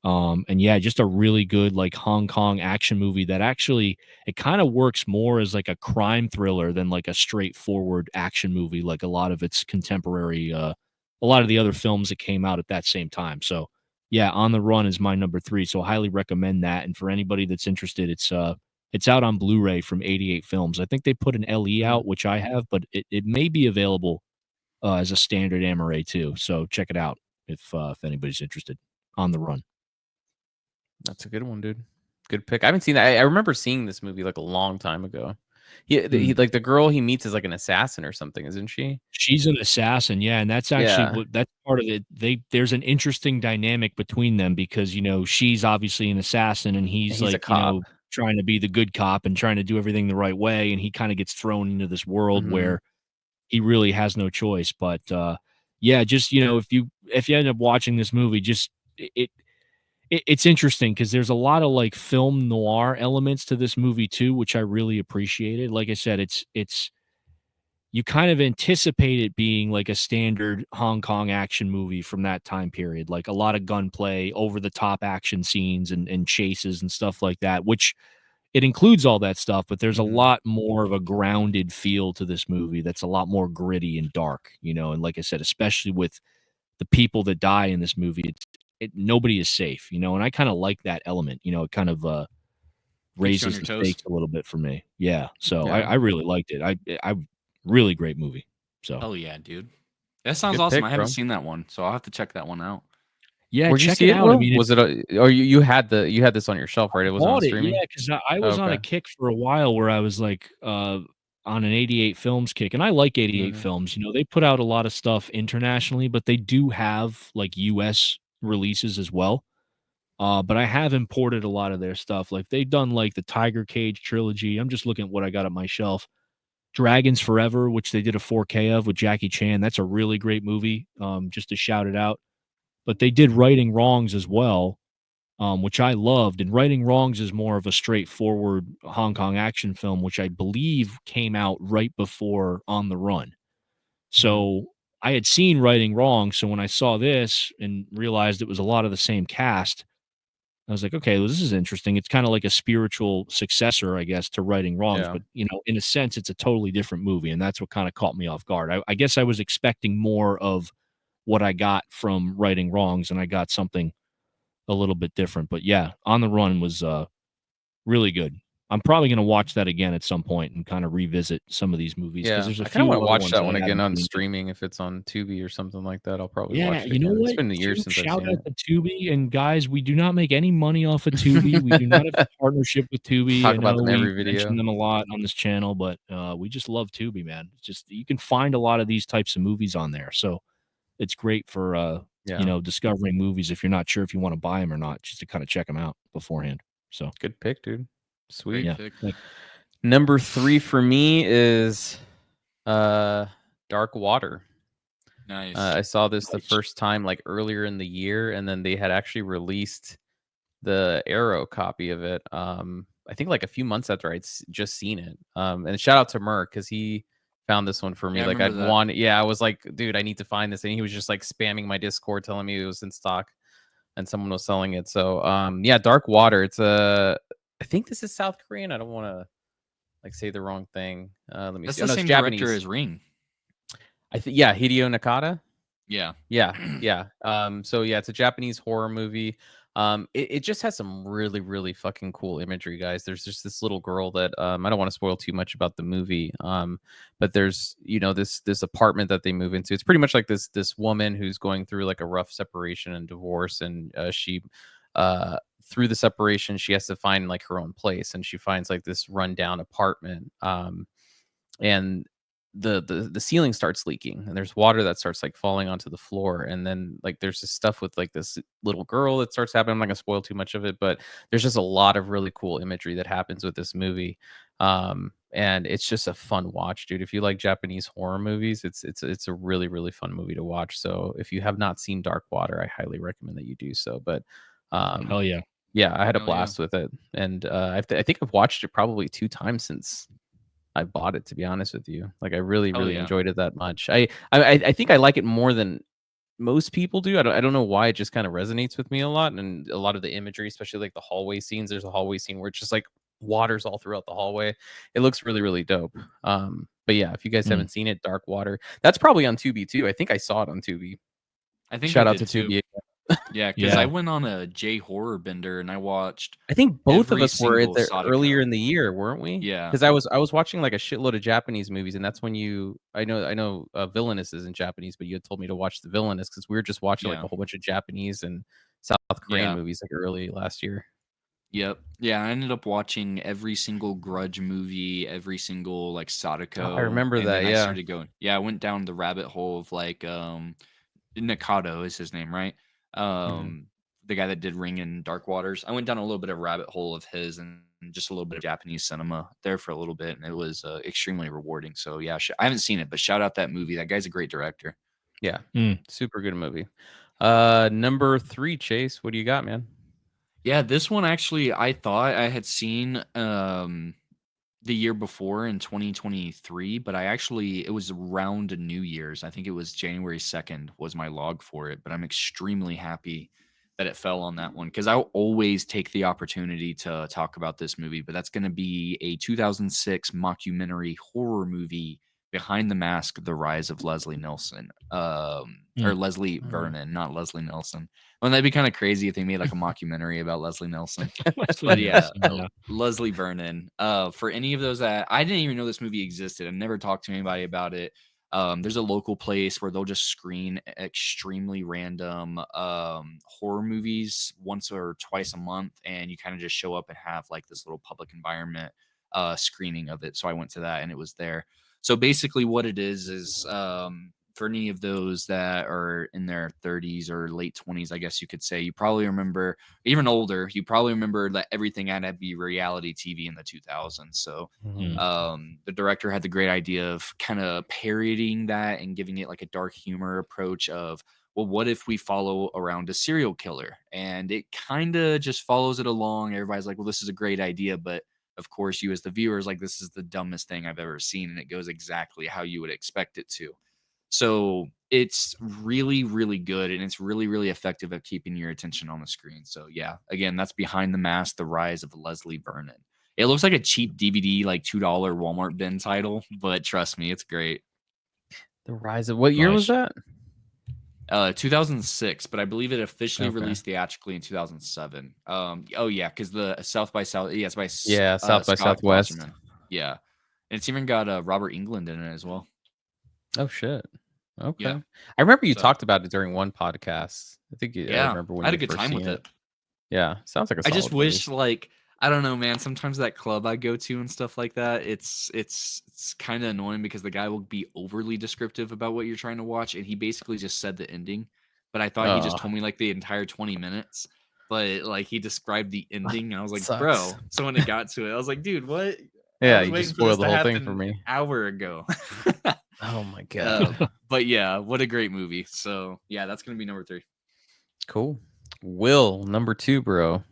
And yeah, just a really good like Hong Kong action movie that actually it kind of works more as like a crime thriller than like a straightforward action movie, like a lot of its contemporary, a lot of the other films that came out at that same time. So yeah, On the Run is my number three. So highly recommend that. And for anybody that's interested, it's out on Blu-ray from 88 Films. I think they put an LE Mhm. out, which I have, but it may be available as a standard MRA too. So check it out if anybody's interested. On the Run. That's a good one, dude. Good pick. I haven't seen that. I remember seeing this movie like a long time ago. He Hmm. like the girl he meets is like an assassin or something, isn't she? She's an assassin, yeah, and that's actually Yeah. what that's part of it. There's an interesting dynamic between them because, you know, she's obviously an assassin and And he's he's a like, you cop. know, trying to be the good cop and trying to do everything the right way, and he kinda gets thrown into this world Mhm. where he really has no choice. But, yeah, just, you know, if you end up watching this movie, just it's interesting because there's a lot of, like, film noir elements to this movie too, which I really appreciated. Like I said, it's you kind of anticipate it being like a standard Hong Kong action movie from that time period, like a lot of gunplay, over the top action scenes and chases and stuff like that, which it includes all that stuff, but there's a Mhm. lot more of a grounded feel to this movie that's a lot more gritty and dark, you know, and like I said, especially with the people that die in this movie, nobody is safe, you know, and I kind of like that element, you know, it kind of Keeps you on raises your the toes. stakes a little bit for me. Yeah. So Yeah. I really liked it. I really great movie. So Hell yeah, dude. That sounds Good awesome. I pick, haven't bro. seen that one, so I'll have to check that one out. yeah, Where'd you check see it it, out. I Will? mean, Was it or you had this on your shelf, right? It wasn't on bought it, streaming? yeah, because I Oh, was on a okay. kick for a while where I was like on an 88 films kick, and I like 88 Mhm. films. You know, they put out a lot of stuff internationally, but they do have like US releases as well. But I have imported a lot of their stuff. Like they've done like the Tiger Cage trilogy. I'm just looking at what I got on my shelf. Dragons Forever, which they did a 4K of with Jackie Chan. That's a really great movie. Just to shout it out. But they did Righting Wrongs as well, which I loved. And Righting Wrongs is more of a straightforward Hong Kong action film, which I believe came out right before On the Run. Mhm. So I had seen Righting Wrongs. So when I saw this and realized it was a lot of the same cast, I was like, okay, well, this is interesting. It's kind of like a spiritual successor, I guess, to Righting Wrongs. Yeah. But, you know, in a sense, it's a totally different movie. And that's what kind of caught me off guard. I guess I was expecting more of what I got from Righting Wrongs, and I got something a little bit different. But yeah, On the Run was really good. I'm probably going to watch that again at some point and kind of revisit some of these movies because Yeah, there's a I kind of few want other to watch ones that that I one again haven't on seen. streaming if it's on Tubi or something like that. I'll probably Yeah, watch it you know again. It's what? been years since I've Shout seen out it. to Tubi, and guys, we do not make any money off of Tubi. We do not have a partnership with Tubi. Talk I about know them we every video. mention them a lot on this channel, but we just love Tubi, man. It's just you can find a lot of these types of movies on there, so it's great for Yeah, discovering movies if you're not sure if you want to buy them or not, just to kind of check them out beforehand. So good pick, dude. Sweet. Great yeah, pick. like, Number 3 for me is Dark Water. Nice. I saw this the nice. first time like earlier in the year, and then they had actually released the Arrow copy of it. I think like a few months after I'd just seen it. And shout out to Merc because he found this one for me. Yeah, I Like remember I'd that. want, yeah, I was like, dude, I need to find this, and he was just like spamming my Discord, telling me it was in stock, and someone was selling it. So, yeah, Dark Water. It's I think this is South Korean. I don't want to like say the wrong thing. Let me That's see. Oh the no, it's same director Japanese. as Ring. I think yeah, Hideo Nakata. Yeah. Yeah, yeah. So yeah, it's a Japanese horror movie. It just has some really, really fucking cool imagery, guys. There's just this little girl that I don't want to spoil too much about the movie. But there's this apartment that they move into. It's pretty much like this woman who's going through like a rough separation and divorce, and she through the separation she has to find like her own place, and she finds like this rundown apartment. And the ceiling starts leaking, and there's water that starts like falling onto the floor, and then like there's this stuff with like this little girl that starts happening. I'm not gonna spoil too much of it, but there's just a lot of really cool imagery that happens with this movie. And it's just a fun watch, dude. If you like Japanese horror movies, it's a really, really fun movie to watch. So if you have not seen Dark Water, I highly recommend that you do so. But hell yeah. yeah, I had a Hell yeah. blast with it, and I think I've watched it probably 2 times since I bought it, to be honest with you. Like I really, Hell really yeah. enjoyed it that much. I think I like it more than most people do. I don't know why. It just kind of resonates with me a lot, and a lot of the imagery, especially like the hallway scenes. There's a hallway scene where it's just like waters all throughout the hallway. It looks really, really dope. But yeah, if you guys Mm. haven't seen it, Dark Water, that's probably on Tubi too. I think I saw it on Tubi. I think Shout I out to did too. Tubi. Yeah, because Yeah. I went on a J horror bender and I watched I think both of every us were at single there earlier Sadako. in the year, weren't we? Yeah. Because I was watching like a shitload of Japanese movies, and that's when I know Villainous is in Japanese, but you had told me to watch the Villainous because we were just watching like Yeah. a whole bunch of Japanese and South Korean Yeah. movies like early last year. Yep. Yeah, I ended up watching every single Grudge movie, every single like Sadako. I remember and that, then I yeah. started going. Yeah, I went down the rabbit hole of like Nakado is his name, right? The guy that did Ring and Dark Waters. I went down a little bit of rabbit hole of his and just a little bit of Japanese cinema there for a little bit, and it was extremely rewarding. So yeah, I haven't seen it, but shout out that movie. That guy's a great director. Yeah, Mm. super good movie. Number 3, Chase. What do you got, man? Yeah, this one actually I thought I had seen the year before in 2023, but it was around New Year's. I think it was January 2nd was my log for it, but I'm extremely happy that it fell on that one because I'll always take the opportunity to talk about this movie, but that's going to be a 2006 mockumentary horror movie, Behind the Mask: The Rise of Leslie Nielsen. Or Leslie Vernon, not Leslie Nielsen. Well, that'd be kind of crazy if they made like a mockumentary about Leslie Nielsen. But yeah, Leslie Vernon. For any of those that I didn't even know this movie existed, I never talked to anybody about it. There's a local place where they'll just screen extremely random horror movies once or twice a month, and you kind of just show up and have like this little public environment screening of it. So I went to that, and it was there. So basically, what it is for any of those that are in their 30s or late 20s, I guess you could say, you probably remember, even older, you probably remember that everything had to be reality TV in the 2000s. So the director had the great idea of kind of parodying that and giving it like a dark humor approach of, well, what if we follow around a serial killer? And it kind of just follows it along. Everybody's like, well, this is a great idea, but of course, you as the viewer is like, this is the dumbest thing I've ever seen, and it goes exactly how you would expect it to. So it's really, really good, and it's really, really effective at keeping your attention on the screen. So yeah, again, that's Behind the Mask: The Rise of Leslie Vernon. It looks like a cheap DVD, like $2 Walmart bin title, but trust me, it's great. The Rise of what year was Nice. that? 2006, but I believe it officially Okay. released theatrically in 2007. Oh yeah, because the South by South, yeah, it's by Yeah, South by Scott Southwest. Klosterman. Yeah, and it's even got Robert Englund in it as well. Oh shit. Okay. Yeah. I remember you So- talked about it during one podcast. I think I Yeah, remember when I had you a good first time seen with it. Yeah, sounds like a I solid just movie. wish, like, I don't know, man. Sometimes that club I go to and stuff like that, it's kind of annoying because the guy will be overly descriptive about what you're trying to watch, and he basically just said the ending. But I thought he just told me like the entire 20 minutes. But like he described the ending, and I was like, Sucks. bro. So when it got to it, I was like, dude, what? I Yeah, was you waiting just for this spoiled the to whole thing happen for an me. hour ago. Oh my god. But yeah, what a great movie. So yeah, that's gonna be number 3. Cool. Will, number 2, bro.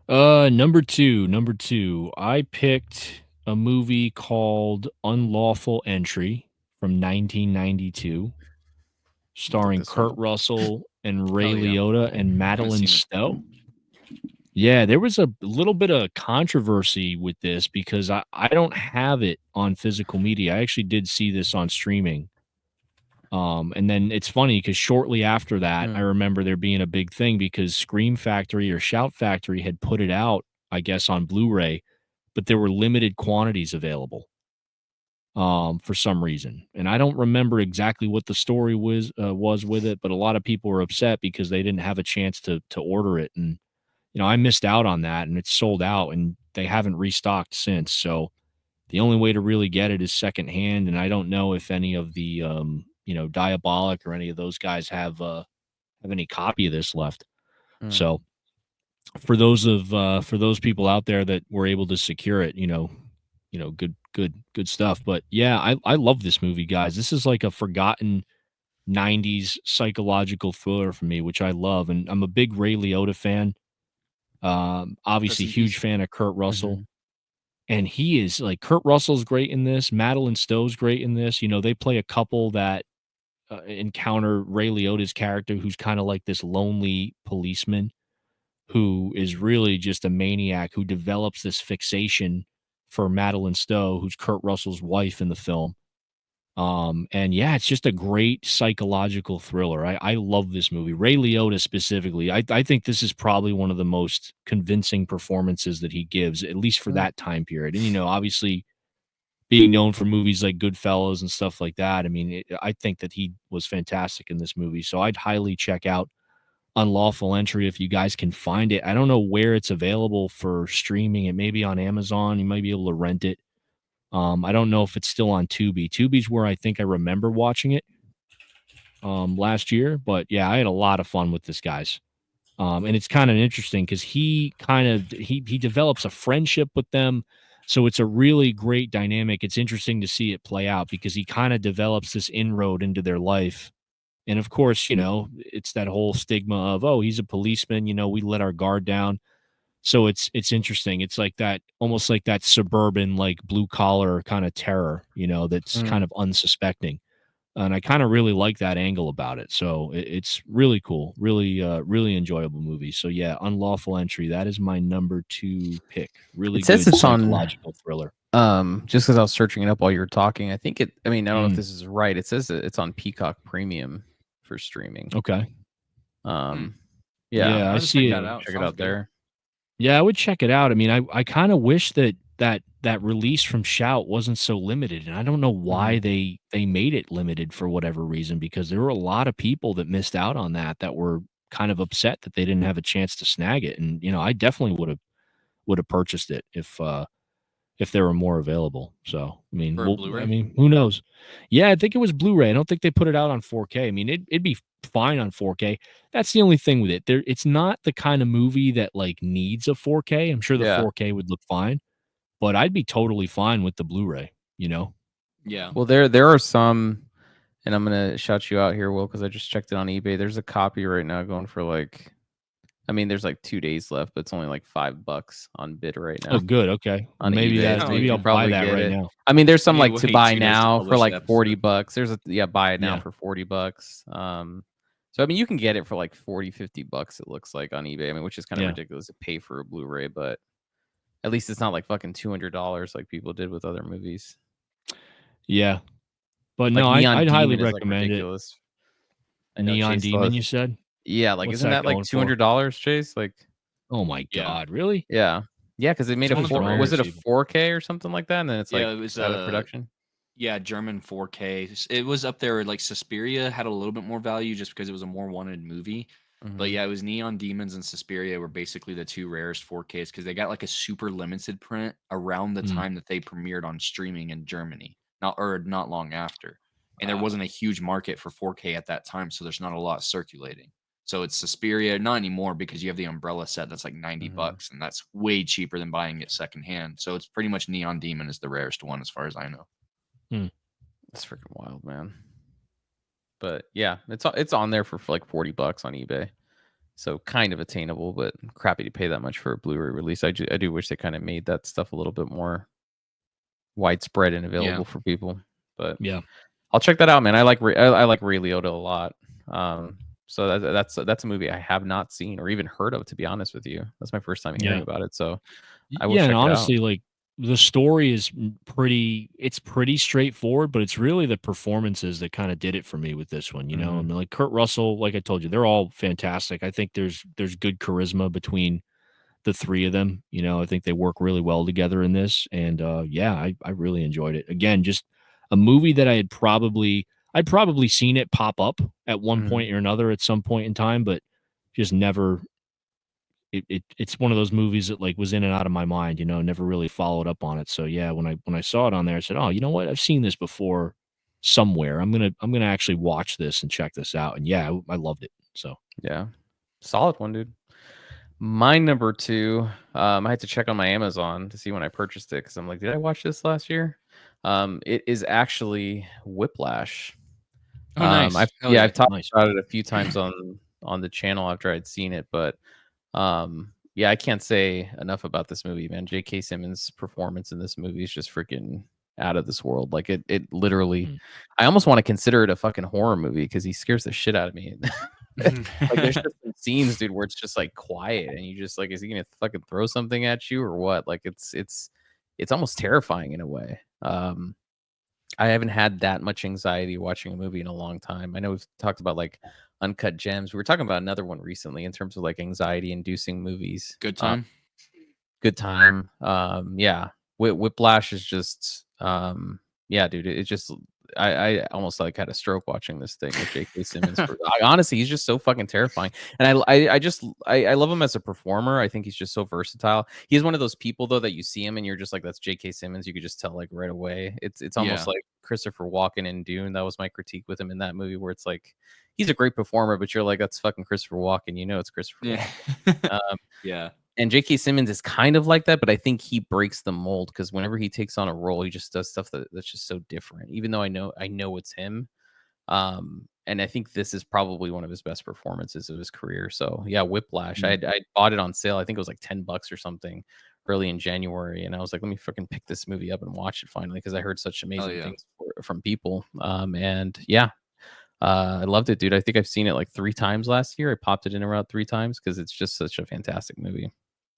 Number two. I picked a movie called Unlawful Entry from 1992, starring this one Kurt up. Russell and Ray Hell yeah. Liotta and Haven't Madeline seen it. Stowe. Yeah, there was a little bit of controversy with this because I don't have it on physical media. I actually did see this on streaming. And then it's funny because shortly after that, I remember there being a big thing because Scream Factory or Shout Factory had put it out, I guess, on Blu-ray, but there were limited quantities available for some reason. And I don't remember exactly what the story was with it, but a lot of people were upset because they didn't have a chance to order it. And I missed out on that, and it's sold out, and they haven't restocked since. So the only way to really get it is secondhand, and I don't know if any of the Diabolic or any of those guys have any copy of this left. So for those people out there that were able to secure it, good stuff. But yeah, I love this movie, guys. This is like a forgotten 90s psychological thriller for me, which I love, and I'm a big Ray Liotta fan. Obviously, in huge peace. fan of Kurt Russell. And he is like Kurt Russell's great in this. Madeline Stowe's great in this. They play a couple that encounter Ray Liotta's character, who's kind of like this lonely policeman who is really just a maniac who develops this fixation for Madeline Stowe, who's Kurt Russell's wife in the film. And yeah, it's just a great psychological thriller. I love this movie. Ray Liotta specifically. I think this is probably one of the most convincing performances that he gives, at least for that time period. And obviously being known for movies like Goodfellas and stuff like that. I mean, I think that he was fantastic in this movie. So I'd highly check out Unlawful Entry if you guys can find it. I don't know where it's available for streaming. It may be on Amazon. You might be able to rent it. I don't know if it's still on Tubi. Tubi's where I think I remember watching it last year. But yeah, I had a lot of fun with this, guys. And it's kind of interesting because he develops a friendship with them. So it's a really great dynamic. It's interesting to see it play out because he kind of develops this inroad into their life. And of course, it's that whole stigma of, oh, he's a policeman, we let our guard down. So it's interesting. It's like that, almost like that suburban, like blue collar kind of terror, that's kind of unsuspecting. And I kind of really like that angle about it. So it's really cool, really enjoyable movie. So yeah, Unlawful Entry. That is my number 2 pick. Really It says good it's on psychological thriller. just because I was searching it up while you were talking. I mean, I don't know if Mm. this is right. It says it's on Peacock Premium for streaming. Okay. Yeah, I I'll just see check it. that out. check it Sounds out good. there. Yeah, I would check it out. I mean, I kind of wish that release from Shout wasn't so limited, and I don't know why they made it limited for whatever reason, because there were a lot of people that missed out on that were kind of upset that they didn't have a chance to snag it. And I definitely would have purchased it if there were more available. So I mean, For a Blu-ray? who knows? Yeah, I think it was Blu-ray. I don't think they put it out on 4K. I mean, it'd be fine on 4K. That's the only thing with it. It's not the kind of movie that like needs a 4K. I'm sure the Yeah. 4K would look fine, but I'd be totally fine with the Blu-ray. Yeah. Well, there are some, and I'm gonna shout you out here, Will, because I just checked it on eBay. There's a copy right now going for like, I mean, there's like 2 days left, but it's only like $5 on bid right now. Oh, good. Okay. On Maybe eBay, so maybe you I'll can buy probably that get right it. now. I mean, there's some Maybe like to wait buy 2 days to now for publish like the episode. $40. There's buy it now Yeah. for $40. So I mean, you can get it for like 40-50 bucks. It looks like on eBay. I mean, which is kind of Yeah. ridiculous to pay for a Blu-ray, but at least it's not like fucking $200 like people did with other movies. Yeah. But Like no, Neon I'd highly Demon is like recommend it. ridiculous. I know Neon Chase Demon, loves. you said? Yeah, like What's isn't that that like going for? $200, Chase? Like, Oh my Yeah. god, really? yeah, yeah, because they made It's a one of the four. Was it a rarest. 4K or something like that? And then it's Yeah, like it was out of production. yeah, German 4K. It was up there. Like Suspiria had a little bit more value just because it was a more wanted movie. But Mhm. yeah, it was Neon Demons and Suspiria were basically the two rarest 4Ks because they got like a super limited print around the Hmm. time that they premiered on streaming in Germany, not long after. And there Wow. wasn't a huge market for 4K at that time, so there's not a lot circulating. So it's Suspiria, not anymore because you have the umbrella set that's like 90 Mhm. bucks, and that's way cheaper than buying it secondhand. So it's pretty much Neon Demon is the rarest one as far as I know. That's freaking wild, man. But yeah, it's on there for like $40 on eBay. So kind of attainable, but crappy to pay that much for a Blu-ray release. I do wish they kind of made that stuff a little bit more widespread and available for people. But Yeah. I'll check that out, man. I like Ray Liotta a lot. So that's a movie I have not seen or even heard of, to be honest with you. That's my first time hearing Yeah. about it. So I will Yeah, and check it out. honestly, like the story is pretty straightforward, but it's really the performances that kind of did it for me with this one. You know, I Mhm. mean, like Kurt Russell, like I told you, they're all fantastic. I think there's good charisma between the three of them. You know, I think they work really well together in this, and yeah, I really enjoyed it. Again, just a movie that I'd probably seen it pop up at one Mhm. point or another at some point in time, but just never it's one of those movies that like was in and out of my mind, you know, never really followed up on it. So yeah, when I saw it on there, I said, "Oh, you know what? I've seen this before somewhere. I'm gonna actually watch this and check this out." And yeah, I loved it. So Yeah. Solid one, dude. My number two, I had to check on my Amazon to see when I purchased it because I'm like, did I watch this last year? It is actually Whiplash. Oh, nice. Hell I've yeah. talked nice. about it a few times on the channel after I'd seen it, but yeah, I can't say enough about this movie, man. J.K. Simmons' performance in this movie is just freaking out of this world. Like it literally, Mm. I almost want to consider it a fucking horror movie because he scares the shit out of me. Like there's just some scenes, dude, where it's just like quiet and you just like, is he gonna fucking throw something at you or what? Like it's almost terrifying in a way. I haven't had that much anxiety watching a movie in a long time. I know we've talked about like Uncut Gems. We were talking about another one recently in terms of like anxiety inducing movies. Good time. Good time. Yeah. Whiplash is just yeah, dude. It just I almost like had a stroke watching this thing with J.K. Simmons. Honestly, he's just so fucking terrifying, and I love him as a performer. I think he's just so versatile. He's one of those people though that you see him and you're just like, that's J.K. Simmons. You could just tell like right away. It's almost Yeah. like Christopher Walken in Dune. That was my critique with him in that movie, where it's like he's a great performer, but you're like, that's fucking Christopher Walken. You know, it's Christopher Yeah. Walken. Yeah. And J.K. Simmons is kind of like that, but I think he breaks the mold because whenever he takes on a role, he just does stuff that's just so different. Even though I know it's him, and I think this is probably one of his best performances of his career. So yeah, Whiplash. Mm. I bought it on sale. I think it was like $10 or something early in January, and I was like, let me fucking pick this movie up and watch it finally because I heard such amazing yeah. things from people. And yeah, I loved it, dude. I think I've seen it like 3 times last year. I popped it in around 3 times because it's just such a fantastic movie.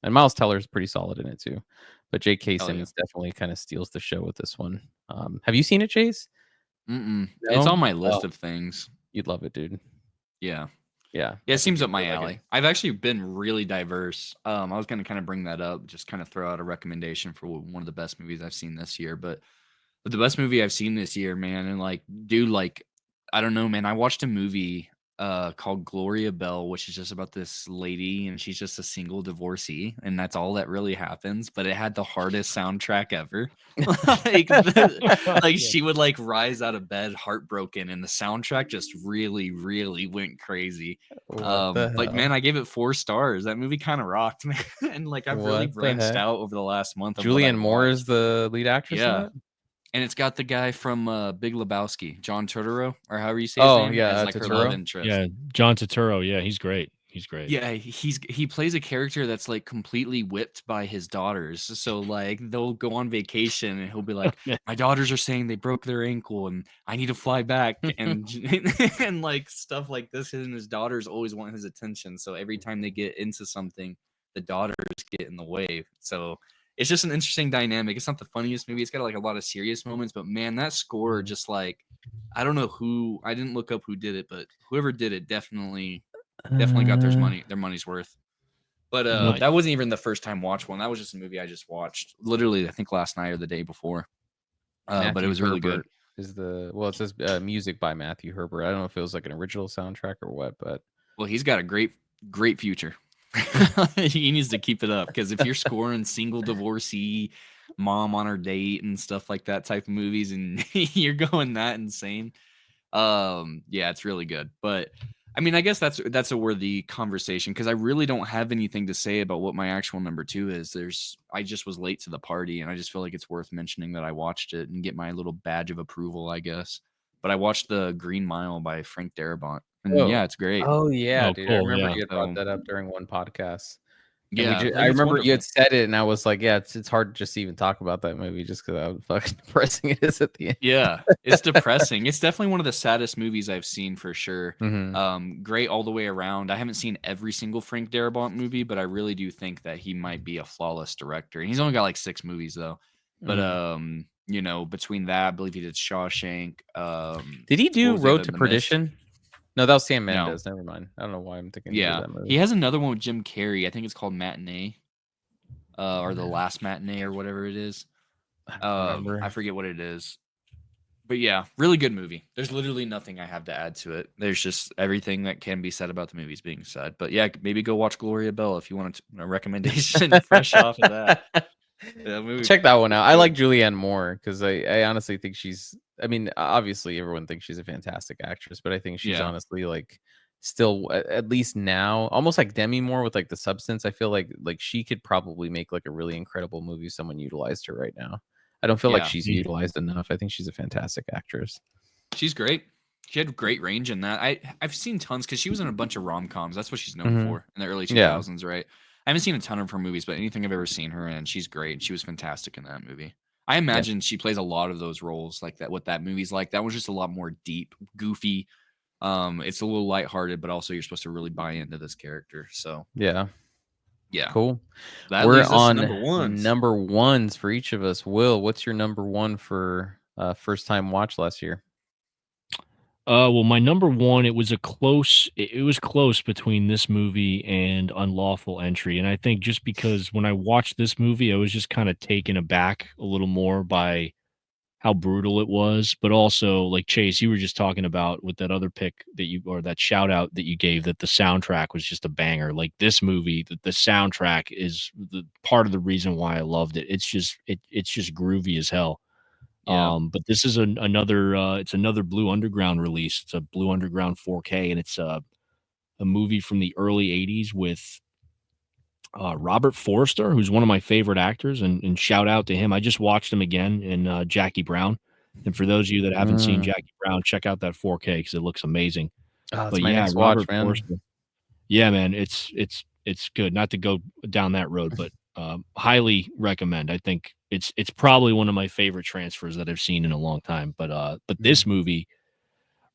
And Miles Teller is pretty solid in it too. But J.K. Hell yeah. Simmons definitely kind of steals the show with this one. Have you seen it, Chase? It's No? on my Oh, list of things. you'd love it, dude. Yeah. Yeah. Yeah, I it think seems up my you'd like alley. it. I've actually been really diverse. I was going to kind of bring that up, just kind of throw out a recommendation for one of the best movies I've seen this year. But the best movie I've seen this year, man, and like, dude, like, I don't know, man. I watched a movie called Gloria Bell, which is just about this lady, and she's just a single divorcee, and that's all that really happens. But it had the hardest soundtrack ever. Like she would like rise out of bed heartbroken, and the soundtrack just really, really went crazy. What the But man, hell? I gave it 4 stars. That movie kind of rocked, man. And like I've really What the branched heck? out over the last month of what I Julianne Moore is watched. the lead actress in Yeah. that? And it's got the guy from Big Lebowski, John Turturro, or however you say his Oh, name, yeah, as like her love Totoro? interest. Yeah, John Turturro. Yeah, he's great. He's great. Yeah, he plays a character that's like completely whipped by his daughters. So like they'll go on vacation and he'll be like, "My daughters are saying they broke their ankle and I need to fly back," and and like stuff like this. And his daughters always want his attention. So every time they get into something, the daughters get in the way. So it's just an interesting dynamic. It's not the funniest movie. It's got like a lot of serious moments, but man, that score just like I don't know who. I didn't look up who did it, but whoever did it definitely got their money's worth. But Nice. that wasn't even the first time watch one. That was just a movie I just watched literally I think last night or the day before. But it Matthew was really good. Herbert is it says music by Matthew Herbert. I don't know if it was like an original soundtrack or what, but Well, he's got a great future. He needs to keep it up because if you're scoring single divorcee, mom on her date and stuff like that type of movies, and you're going that insane, yeah, it's really good. But I mean, I guess that's a worthy conversation because I really don't have anything to say about what my actual number 2 is. I just was late to the party, and I just feel like it's worth mentioning that I watched it and get my little badge of approval, I guess. But I watched The Green Mile by Frank Darabont, and yeah, it's great. oh yeah, Oh, dude. I cool, remember yeah. you had brought So that up during one podcast. And yeah, I like it's remember you wonderful. had said it, and I was like, yeah, it's hard just to even talk about that movie just because how fucking depressing it is at the end. Yeah, it's depressing. It's definitely one of the saddest movies I've seen for sure. Mhm. Great all the way around. I haven't seen every single Frank Darabont movie, but I really do think that he might be a flawless director. And he's only got like 6 movies though. But Mhm. you know, between that, I believe he did Shawshank. Did he What do was the Road other? to The Mist. Perdition? No, that was Sam No. Mendes. Never mind. I don't know why I'm thinking he did Yeah, that movie. he has another one with Jim Carrey. I think it's called Matinee, or The Last Matinee, or whatever it is. I don't remember. I forget what it is. But yeah, really good movie. There's literally nothing I have to add to it. There's just everything that can be said about the movies being said. But yeah, maybe go watch Gloria Bell if you want a recommendation fresh off of that. That movie Check that one out. I good. like Julianne Moore because I honestly think she's. I mean, obviously everyone thinks she's a fantastic actress, but I think she's Yeah. honestly like still at least now almost like Demi Moore with like the substance. I feel like she could probably make like a really incredible movie if someone utilized her right now. I don't feel like Yeah. she's Mhm. utilized enough. I think she's a fantastic actress. She's great. She had great range in that. I've seen tons because she was in a bunch of rom-coms. That's what she's known Mhm. for in the early Yeah. 2000s, right? I haven't seen a ton of her movies, but anything I've ever seen her in, she's great. She was fantastic in that movie. I imagine she plays a lot of those roles like that. What that movie's like. That was just a lot more deep, goofy. It's a little lighthearted, but also you're supposed to really buy into this character. So Yeah. yeah, Cool. that We're leaves us to on number ones. number ones for each of us. Will, what's your number one for first time watch last year? Well, my number 1, it was close between this movie and Unlawful Entry, and I think just because when I watched this movie, I was just kind of taken aback a little more by how brutal it was, but also like Chase, you were just talking about with that other pick or that shout out that you gave that the soundtrack was just a banger. Like this movie, the soundtrack is the part of the reason why I loved it. It's just groovy as hell. Yeah. But this is another it's another Blue Underground release. It's a Blue Underground 4K, and it's a movie from the early 80s with Robert Forster, who's one of my favorite actors, and shout out to him. I just watched him again in Jackie Brown. And for those of you that haven't seen Jackie Brown, check out that 4K because it looks amazing. Oh, that's But my yeah, next Robert watch, man. Forster. Yeah, man, it's good. Not to go down that road, but highly recommend. I think it's probably one of my favorite transfers that I've seen in a long time. But this movie,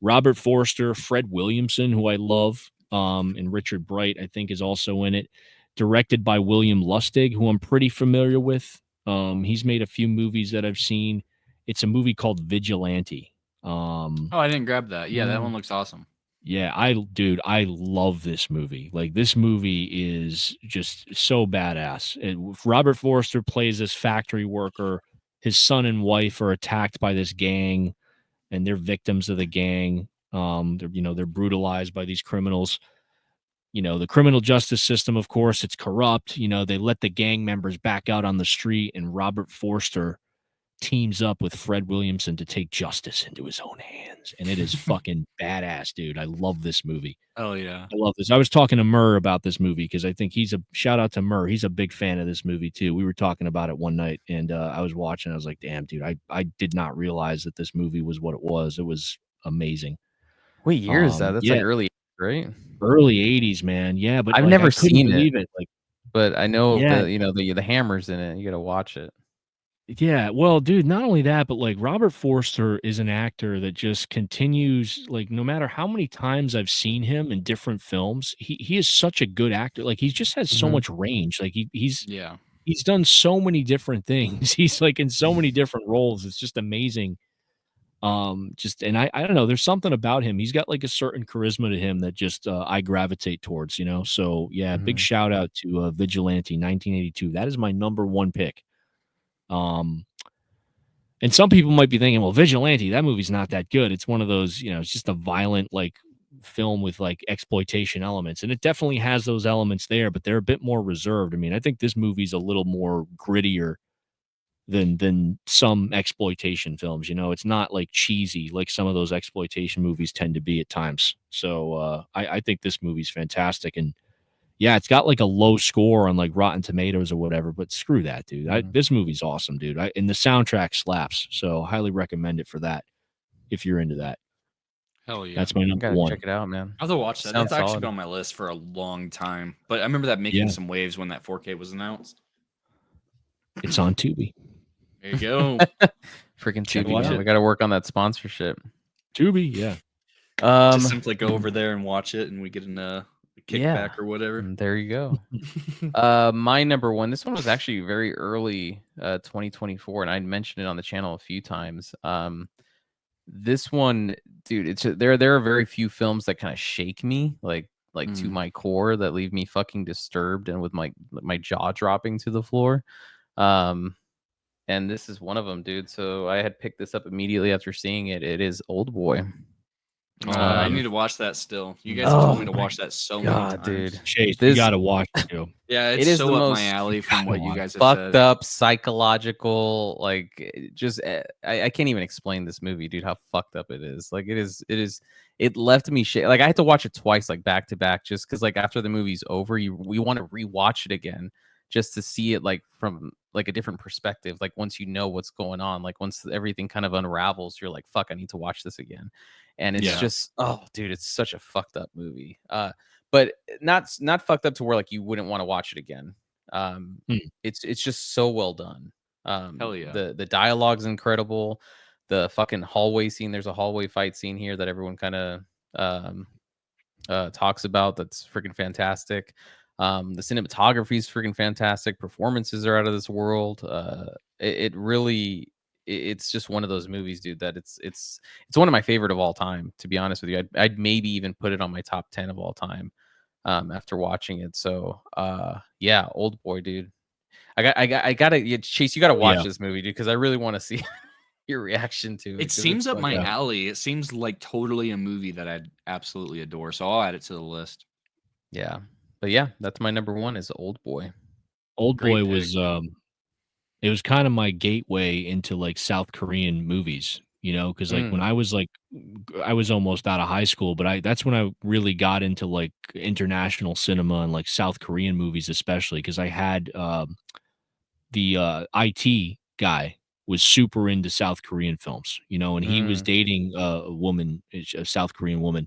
Robert Forster, Fred Williamson, who I love, and Richard Bright, I think, is also in it. Directed by William Lustig, who I'm pretty familiar with. He's made a few movies that I've seen. It's a movie called Vigilante. Oh, I didn't grab that. Yeah, that one looks awesome. Yeah, I love this movie. Like this movie is just so badass. Robert Forster plays this factory worker. His son and wife are attacked by this gang, and they're victims of the gang. They're brutalized by these criminals. The criminal justice system, of course, it's corrupt. They let the gang members back out on the street, and Robert Forster teams up with Fred Williamson to take justice into his own hands. And it is fucking badass, dude. I love this movie. Oh yeah. I love this. I was talking to Murr about this movie because I think shout out to Murr. He's a big fan of this movie too. We were talking about it one night and I was watching. I was like, damn, dude, I did not realize that this movie was what it was. It was amazing. What year is that? That's like early, right? Early 80s, man. Yeah, but I've like, never I couldn't seen believe it. Like, but I know yeah. the hammers in it. You got to watch it. Yeah, well, dude, not only that, but like Robert Forster is an actor that just continues, like, no matter how many times I've seen him in different films, he is such a good actor. Like he just has so much range. Like he's done so many different things. He's like in so many different roles. It's just amazing Just and I don't know, there's something about him. He's got like a certain charisma to him that just I gravitate towards, you know. So yeah, big Mhm. shout out to Vigilante 1982. That is my number one pick. Um, and some people might be thinking, well, Vigilante, that movie's not that good. It's one of those, you know, it's just a violent like film with like exploitation elements. And it definitely has those elements there, but they're a bit more reserved. I mean, I think this movie's a little more grittier than some exploitation films. You know, it's not like cheesy like some of those exploitation movies tend to be at times. So I think this movie's fantastic. And yeah, it's got like a low score on like Rotten Tomatoes or whatever, but screw that, dude. Mhm. This movie's awesome, dude. And the soundtrack slaps. So highly recommend it for that if you're into that. Hell yeah. That's my I number gotta one. check it out, man. I'll have to watch that. Sounds That's actually solid. been on my list for a long time. But I remember that making Yeah. some waves when that 4K was announced. It's on Tubi. There you go. Freaking Should Tubi, watch man. it. We got to work on that sponsorship. Tubi, yeah. Just simply go over there and watch it, and we get a kickback or whatever. There you go. My number one. This one was actually very early, 2024, and I mentioned it on the channel a few times. This one, dude, there are very few films that kind of shake me like to my core, that leave me fucking disturbed and with my jaw dropping to the floor. And this is one of them, dude. So I had picked this up immediately after seeing it. It is Old Boy. I need to watch that still. You guys have told me to watch that so many times. Dude. Chase, you gotta watch it too. Yeah, it's It is so the up most my alley from what you guys have fucked said. up psychological, like, just I can't even explain this movie, dude, how fucked up it is. Like, it left me shit. Like, I had to watch it twice, like back to back, just because like after the movie's over, we want to rewatch it again just to see it like from like a different perspective. Like, once you know what's going on, like once everything kind of unravels, you're like, fuck, I need to watch this again. And it's just, oh dude, it's such a fucked up movie. But not fucked up to where like you wouldn't want to watch it again. It's just so well done. Hell yeah. The dialogue's incredible. The fucking hallway scene, there's a hallway fight scene here that everyone kind of talks about, that's freaking fantastic. The cinematography is freaking fantastic. Performances are out of this world. It really, it's just one of those movies, dude, that it's one of my favorite of all time, to be honest with you. I'd maybe even put it on my top 10 of all time after watching it. So yeah, Old Boy, dude. I gotta, Chase, you gotta watch this movie, dude, because I really want to see your reaction to it. It 'cause seems it's up my fucking- alley. It seems like totally a movie that I'd absolutely adore. So I'll add it to the list. Yeah, but yeah, that's my number one, is Old Boy. Old Great Boy pick. was it was kind of my gateway into like South Korean movies, you know, because like when I was like I was almost out of high school, but that's when I really got into like international cinema and like South Korean movies, especially because I had the IT guy was super into South Korean films, you know, and he was dating a woman, a South Korean woman.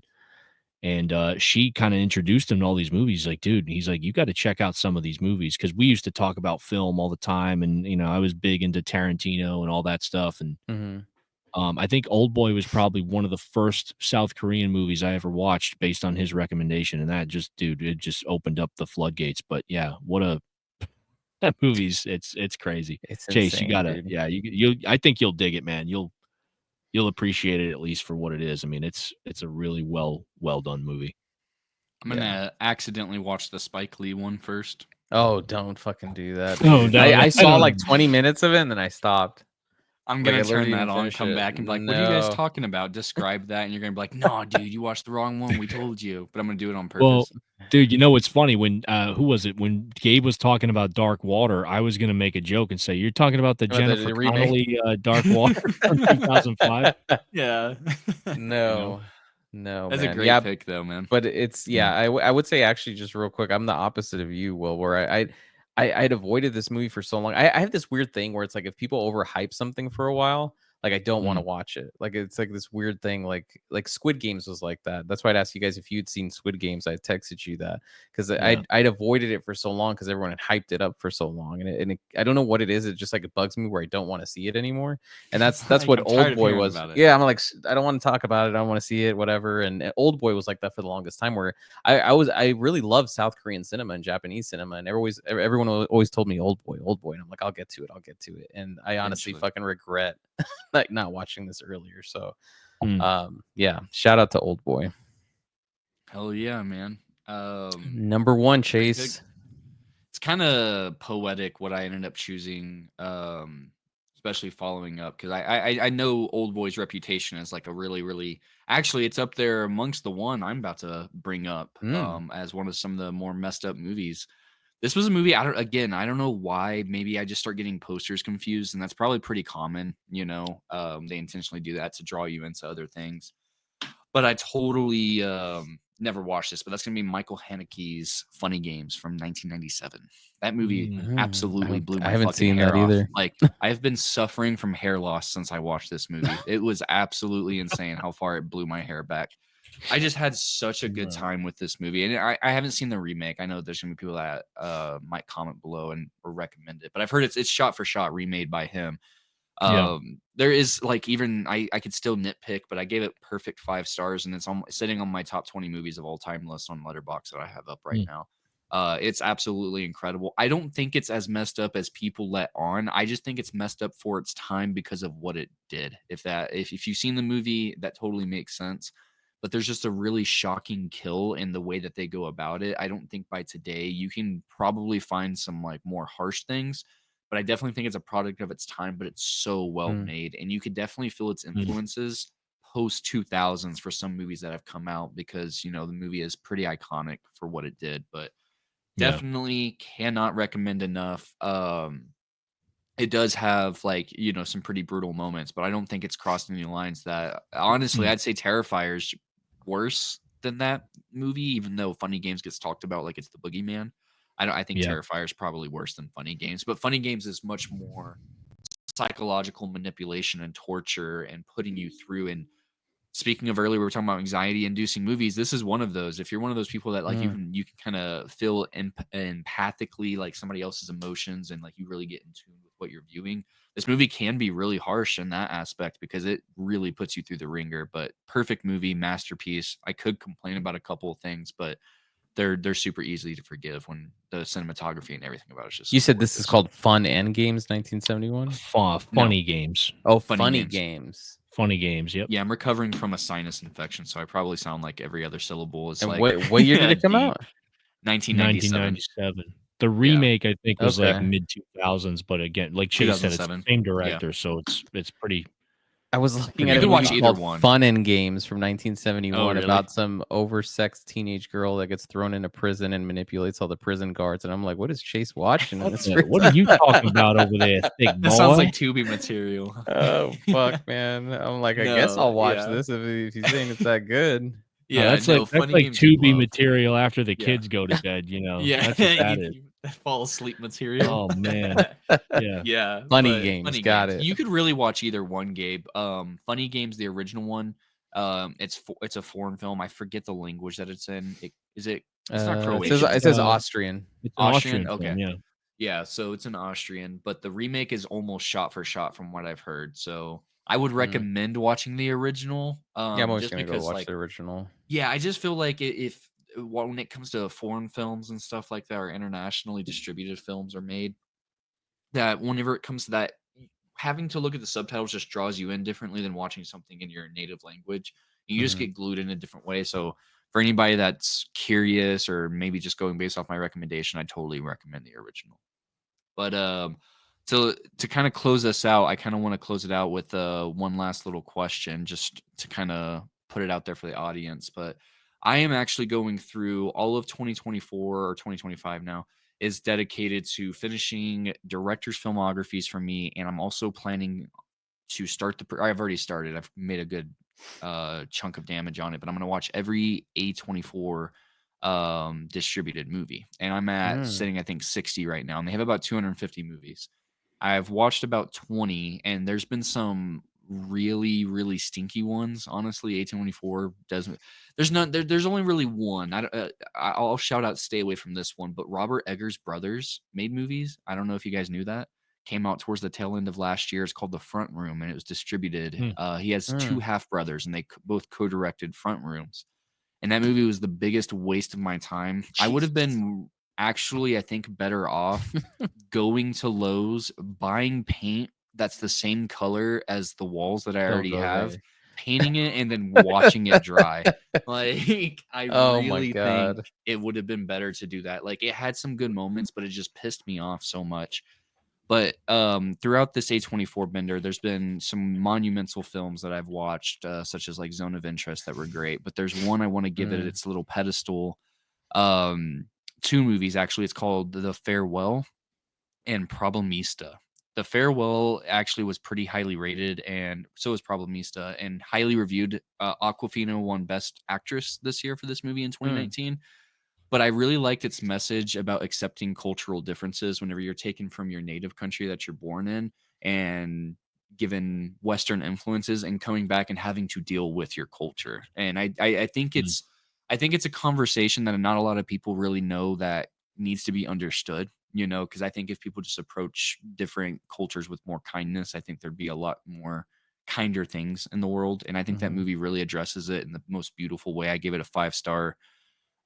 And she kind of introduced him to all these movies. Like, dude, he's like, you got to check out some of these movies, because we used to talk about film all the time, and you know, I was big into Tarantino and all that stuff. And I think Old Boy was probably one of the first South Korean movies I ever watched based on his recommendation, and that just, dude, it just opened up the floodgates. But yeah, what a that movie's it's crazy. It's Chase, insane, you gotta, dude. yeah, you I think you'll dig it, man. You'll appreciate it, at least for what it is. I mean, it's a really well done movie. I'm gonna accidentally watch the Spike Lee one first. Oh, don't fucking do that. Oh, dude. no, I saw no. like 20 minutes of it and then I stopped. I'm Like, gonna I turn literally that didn't on, finish come it. back, and be like, "What are you guys No. talking about?" Describe that, and you're gonna be like, "No, dude, you watched the wrong one. We told you." But I'm gonna do it on purpose. Well, dude, you know what's funny? When who was it? When Gabe was talking about Dark Water, I was gonna make a joke and say, "You're talking about the About Jennifer the remake? Connelly Dark Water from 2005." yeah, No, that's man. a great Yeah, pick, though, man. but it's, I would say, actually, just real quick, I'm the opposite of you, Will, where I'd avoided this movie for so long. I have this weird thing where it's like, if people overhype something for a while, like, I don't want to watch it. Like, it's like this weird thing, like Squid Games was like that. That's why I'd ask you guys if you'd seen Squid Games. I texted you that because I'd avoided it for so long because everyone had hyped it up for so long, and I don't know what it is. It just like, it bugs me where I don't want to see it anymore. And that's Like, what I'm tired Old of Boy hearing was. about it. Yeah, I'm like, I don't want to talk about it. I don't want to see it, whatever. And Old Boy was like that for the longest time, where I really loved South Korean cinema and Japanese cinema, and everyone always told me Old Boy, and I'm like, I'll get to it, and I honestly Eventually. fucking regret like not watching this earlier. So, Mm. yeah, shout out to Old Boy. Hell yeah, man. Number one, Pretty good. Chase. It's kind of poetic what I ended up choosing, especially following up because I know Old Boy's reputation is like a really actually it's up there amongst the one I'm about to bring up as one of some of the more messed up movies. This was a movie I don't know why. Maybe I just start getting posters confused, and that's probably pretty common. They intentionally do that to draw you into other things. But I totally never watched this. But that's gonna be Michael Haneke's Funny Games from 1997. That movie absolutely blew I my haven't fucking seen hair that off. either. Like I've been suffering from hair loss since I watched this movie. It was absolutely insane how far it blew my hair back. I just had such a good time with this movie, and I haven't seen the remake. I know there's gonna be people that might comment below and or recommend it, but I've heard it's shot for shot remade by him. Yeah. There is like even I could still nitpick, but I gave it perfect 5 stars, and it's sitting on my top 20 movies of all time list on Letterboxd that I have up right now. It's absolutely incredible. I don't think it's as messed up as people let on. I just think it's messed up for its time because of what it did. If you've seen the movie, that totally makes sense. But there's just a really shocking kill in the way that they go about it. I don't think by today you can probably find some like more harsh things, but I definitely think it's a product of its time, but it's so well made. And you could definitely feel its influences post 2000s for some movies that have come out because, the movie is pretty iconic for what it did, but Yeah. definitely cannot recommend enough. It does have like, some pretty brutal moments, but I don't think it's crossed any lines that honestly, I'd say Terrifier's worse than that movie, even though Funny Games gets talked about like it's the boogeyman. I think Yeah. Terrifier's probably worse than Funny Games, but Funny Games is much more psychological manipulation and torture and putting you through. And speaking of earlier, we were talking about anxiety inducing movies. This is one of those. If you're one of those people that like you can kind of feel empathically like somebody else's emotions and like you really get in tune with what you're viewing, this movie can be really harsh in that aspect because it really puts you through the ringer. But perfect movie, masterpiece. I could complain about a couple of things, but they're super easy to forgive when the cinematography and everything about it's just You so said this is gorgeous. called Fun and Games 1971? Funny Games. Oh, Funny Funny Games. Games. Funny Games. Yep. Yeah, I'm recovering from a sinus infection, so I probably sound like every other syllable is And like what year did it come D. out? 1997. 1997. The remake, I think, was like Okay. mid 2000s, but again, like Chase said, it's the 2007. same Yeah. director, so it's pretty. I was looking You at a could watch movie either called one. Fun and Games from 1971 Oh, really? about some oversexed teenage girl that gets thrown into prison and manipulates all the prison guards. And I'm like, what is Chase watching in this? What are you talking about over there, Thicc Boi? This sounds like Tubi material. Oh fuck, man! I'm like, I guess I'll watch yeah. this if he's saying it's that good. Yeah, that's no, like Funny Games you Tubi love. material after the Yeah. kids go to bed. Yeah, That's what that is. you fall asleep material. Oh man, yeah. Yeah, Funny but Games, Funny got Games. it. You could really watch either one, Gabe. Funny Games, the original one. It's a foreign film. I forget the language that it's in. It's not Croatian. It says Austrian. It's an Austrian Okay. film, yeah. Yeah, so it's an Austrian, but the remake is almost shot for shot from what I've heard. So I would recommend watching the original. Yeah, I'm always just gonna because, go watch like, the original. yeah, I just feel like if when it comes to foreign films and stuff like that, or internationally distributed films are made, that whenever it comes to that, having to look at the subtitles just draws you in differently than watching something in your native language. You just get glued in a different way. So for anybody that's curious or maybe just going based off my recommendation, I totally recommend the original. But so to kind of close this out, I kind of want to close it out with one last little question, just to kind of put it out there for the audience. But I am actually going through all of 2024 or 2025 now is dedicated to finishing directors' filmographies for me, and I'm also planning to start I've already started. I've made a good chunk of damage on it, but I'm gonna watch every A24 distributed movie, and I'm at sitting I think 60 right now, and they have about 250 movies. I've watched about 20, and there's been some really stinky ones. Honestly, A24 doesn't. There's only really one. I'll shout out, stay away from this one. But Robert Eggers' brothers made movies. I don't know if you guys knew that. Came out towards the tail end of last year. It's called The Front Room, and it was distributed. He has two half brothers, and they both co-directed Front Rooms. And that movie was the biggest waste of my time. I would have been actually, I think, better off going to Lowe's, buying paint, that's the same color as the walls that I Don't already go have, there. painting it and then watching it dry. Like, I Oh my really think God. it would have been better to do that. Like, it had some good moments, but it just pissed me off so much. But throughout this A24 bender, there's been some monumental films that I've watched, such as like Zone of Interest, that were great. But there's one I want to give it Mm. its little pedestal. Two movies actually. It's called The Farewell and Problemista. The Farewell actually was pretty highly rated, and so was Problemista, and highly reviewed. Aquafina won Best Actress this year for this movie in 2019. But I really liked its message about accepting cultural differences whenever you're taken from your native country that you're born in and given Western influences and coming back and having to deal with your culture. And I think Mm. it's a conversation that not a lot of people really know that needs to be understood, because I think if people just approach different cultures with more kindness, I think there'd be a lot more kinder things in the world. And I think that Mhm. movie really addresses it in the most beautiful way. I gave it a 5-star.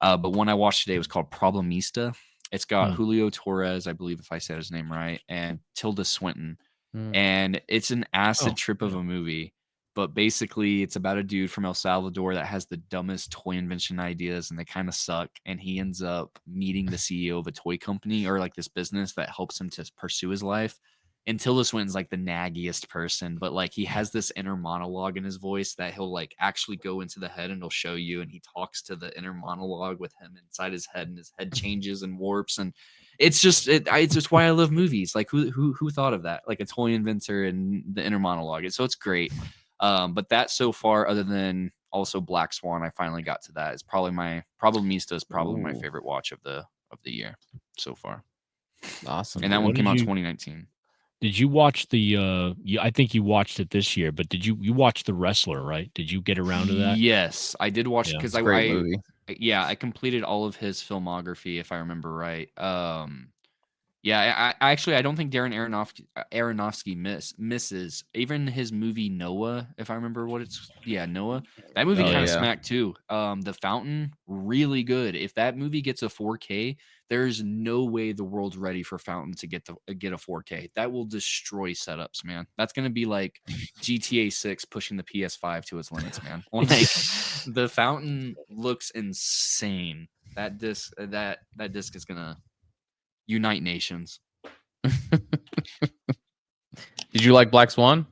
But one I watched today was called Problemista. It's got Hmm. Julio Torres, I believe, if I said his name right, and Tilda Swinton. Mm. And it's an acid Oh, trip of yeah. a movie. But basically, it's about a dude from El Salvador that has the dumbest toy invention ideas, and they kind of suck. And he ends up meeting the CEO of a toy company, or like this business that helps him to pursue his life. And Tilda Swinton's like the naggiest person, but like he has this inner monologue in his voice that he'll like actually go into the head and he'll show you. And he talks to the inner monologue with him inside his head, and his head changes and warps. And it's just why I love movies. Like who thought of that? Like a toy inventor and the inner monologue. So it's great. But that so far, other than also Black Swan, I finally got to that. It's probably my Problemista is probably my Ooh. favorite watch of the year so far. Awesome. And that dude. one What came did out in you 2019. did you watch the I think you watched it this year, but you watched The Wrestler, right? Did you get around to that? Yes, I did watch it Yeah. because It's a great movie. I completed all of his filmography if I remember right. Yeah, I don't think Darren Aronofsky misses even his movie Noah, if I remember what it's. Yeah, Noah. That movie Oh kind Oh of yeah. yeah. smacked too. The Fountain, really good. If that movie gets a 4K, there's no way the world's ready for Fountain to get a 4K. That will destroy setups, man. That's gonna be like GTA 6 pushing the PS5 to its limits, man. Like the Fountain looks insane. That disc is gonna unite nations. Did you like Black Swan?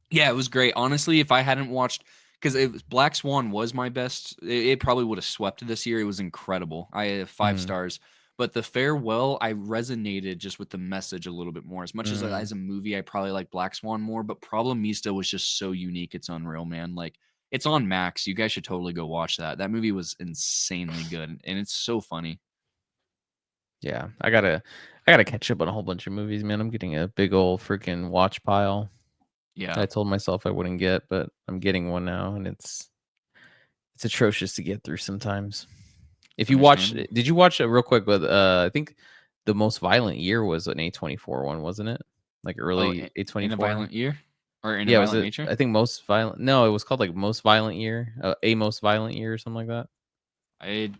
Yeah, it was great. Honestly, if I hadn't watched, because Black Swan was my best, it probably would have swept this year. It was incredible. I have 5 stars. But The Farewell, I resonated just with the message a little bit more. As much as a movie, I probably like Black Swan more. But Problemista was just so unique. It's unreal, man. Like, it's on Max. You guys should totally go watch that. That movie was insanely good, and it's so funny. Yeah, I gotta catch up on a whole bunch of movies, man. I'm getting a big old freaking watch pile. Yeah. I told myself I wouldn't get, but I'm getting one now, and it's atrocious to get through sometimes. If you watch, Understandable. did you watch it real quick? But I think the Most Violent Year was an A24 one, wasn't it? Like Oh, early in a A24. violent year? Or in a Yeah, was violent it? nature? I think Most Violent. No, it was called like Most Violent Year, a Most Violent Year or something like that. I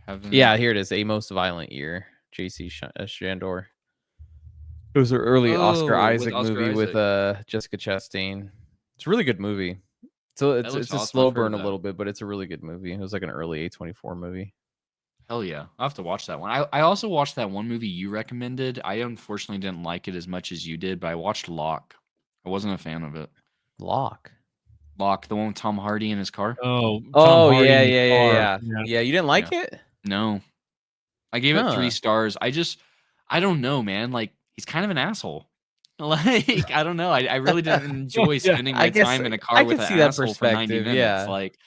haven't. Yeah, here it is, a Most Violent Year. JC Shandor. It was an early Oscar Oh, with Isaac Oscar movie with Isaac. Jessica Chastain. It's a really good movie. So That it's looks a awesome. slow I've heard of burn a that. little bit, but it's a really good movie. It was like an early A24 movie. Hell yeah. I'll have to watch that one. I also watched that one movie you recommended. I unfortunately didn't like it as much as you did, but I watched Locke. I wasn't a fan of it. Locke. Locke, the one with Tom Hardy in his car. Oh, Tom Oh Hardy yeah, in the yeah, yeah, car. yeah. Yeah. Yeah, you didn't Yeah. like it? No. I gave it 3 Huh. stars. I don't know, man. Like, he's kind of an asshole. Like, I don't know. I really didn't enjoy Yeah. spending I my guess time in a car I with could an see that asshole for 90 perspective. minutes. Yeah. Like,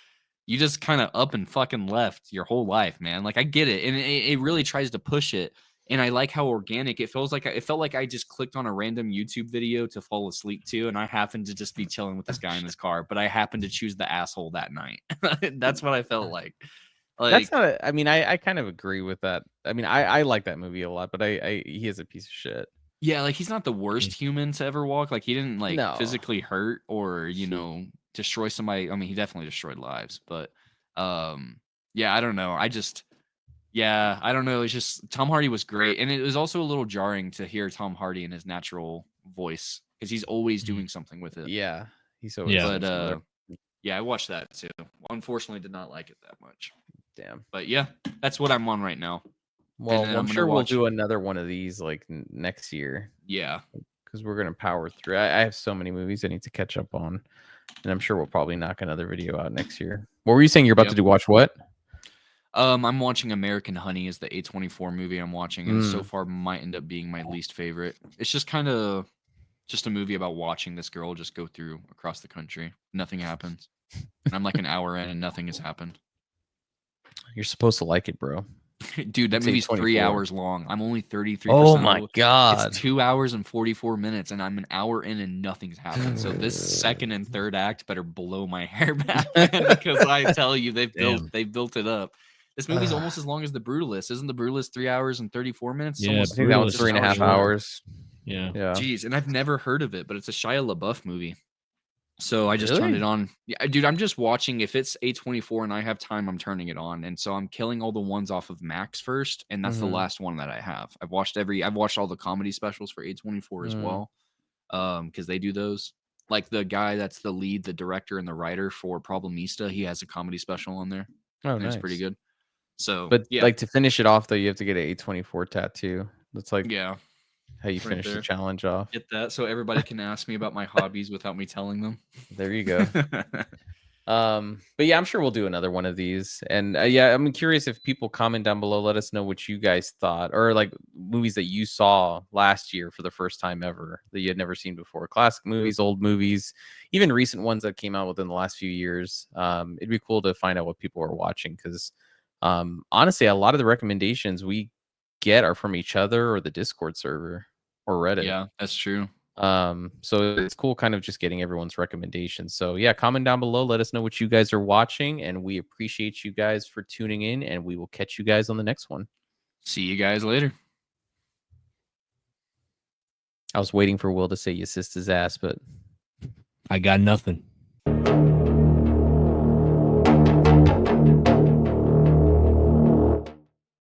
you just kind of up and fucking left your whole life, man. Like, I get it. And it really tries to push it. And I like how organic it feels. Like it felt like I just clicked on a random YouTube video to fall asleep to, and I happened to just be chilling with this guy in his car, but I happened to choose the asshole that night. That's what I felt like. That's Like, not. I mean, I kind of agree with that. I mean, I like that movie a lot, but he is a piece of shit. yeah, like he's not the worst human to ever walk. Like he didn't like No. physically hurt or, destroy somebody. I mean, he definitely destroyed lives, but yeah, I don't know. I don't know. It's just Tom Hardy was great. And it was also a little jarring to hear Tom Hardy in his natural voice because he's always Mhm. doing something with it. Yeah, he's always Yeah. doing But something there. yeah, I watched that too. Unfortunately, did not like it that much. Damn. But yeah, that's what I'm on right now. Well, then I'm I'm gonna sure we'll watch- do another one of these like next year Yeah, because we're gonna power through. I have so many movies I need to catch up on, and I'm sure we'll probably knock another video out next year. What were you saying? You're about Yep. to do? Watch what? I'm watching American Honey is the A24 movie I'm watching, and so Mm. far might end up being my least favorite. It's just kind of just a movie about watching this girl just go through across the country. Nothing happens. And I'm like an hour in and nothing has happened. You're supposed to like it, bro. Dude, that It's movie's 3 A24. hours long. I'm only 33%. Oh my It's god. 2 hours and 44 minutes, and I'm an hour in and nothing's happened. So this second and third act better blow my hair back, man, because I tell you, Damn. they've built it up. This movie's almost as long as The Brutalist. Isn't The Brutalist 3 hours and 34 minutes? It's Yeah, I almost think that one's Brutalist just an 3.5 shorter. hours. Yeah. Yeah. Jeez, and I've never heard of it, but it's a Shia LaBeouf movie. So I just turned Really? it on. Yeah, dude, I'm just watching. If it's A24 and I have time, I'm turning it on. And so I'm killing all the ones off of Max first, and that's the Mhm. last one that I have. I've watched all the comedy specials for A24 as Mm. well. Because they do those. Like the guy that's the lead, the director, and the writer for Problemista, he has a comedy special on there. Oh, And it's pretty nice. good. So But yeah, like to finish it off though, you have to get an A24 tattoo. That's like yeah, how you right finish the there. challenge off. Get that so everybody can ask me about my hobbies without me telling them. There you go. But yeah, I'm sure we'll do another one of these. And yeah, I'm curious if people comment down below, let us know what you guys thought, or like movies that you saw last year for the first time ever that you had never seen before. Classic movies, old movies, even recent ones that came out within the last few years. It'd be cool to find out what people are watching because honestly, a lot of the recommendations we get are from each other or the Discord server or Reddit. Yeah, that's true. So it's cool kind of just getting everyone's recommendations. So yeah, comment down below, let us know what you guys are watching, and we appreciate you guys for tuning in, and we will catch you guys on the next one. See you guys later. I was waiting for Will to say you assist his ass, but I got nothing.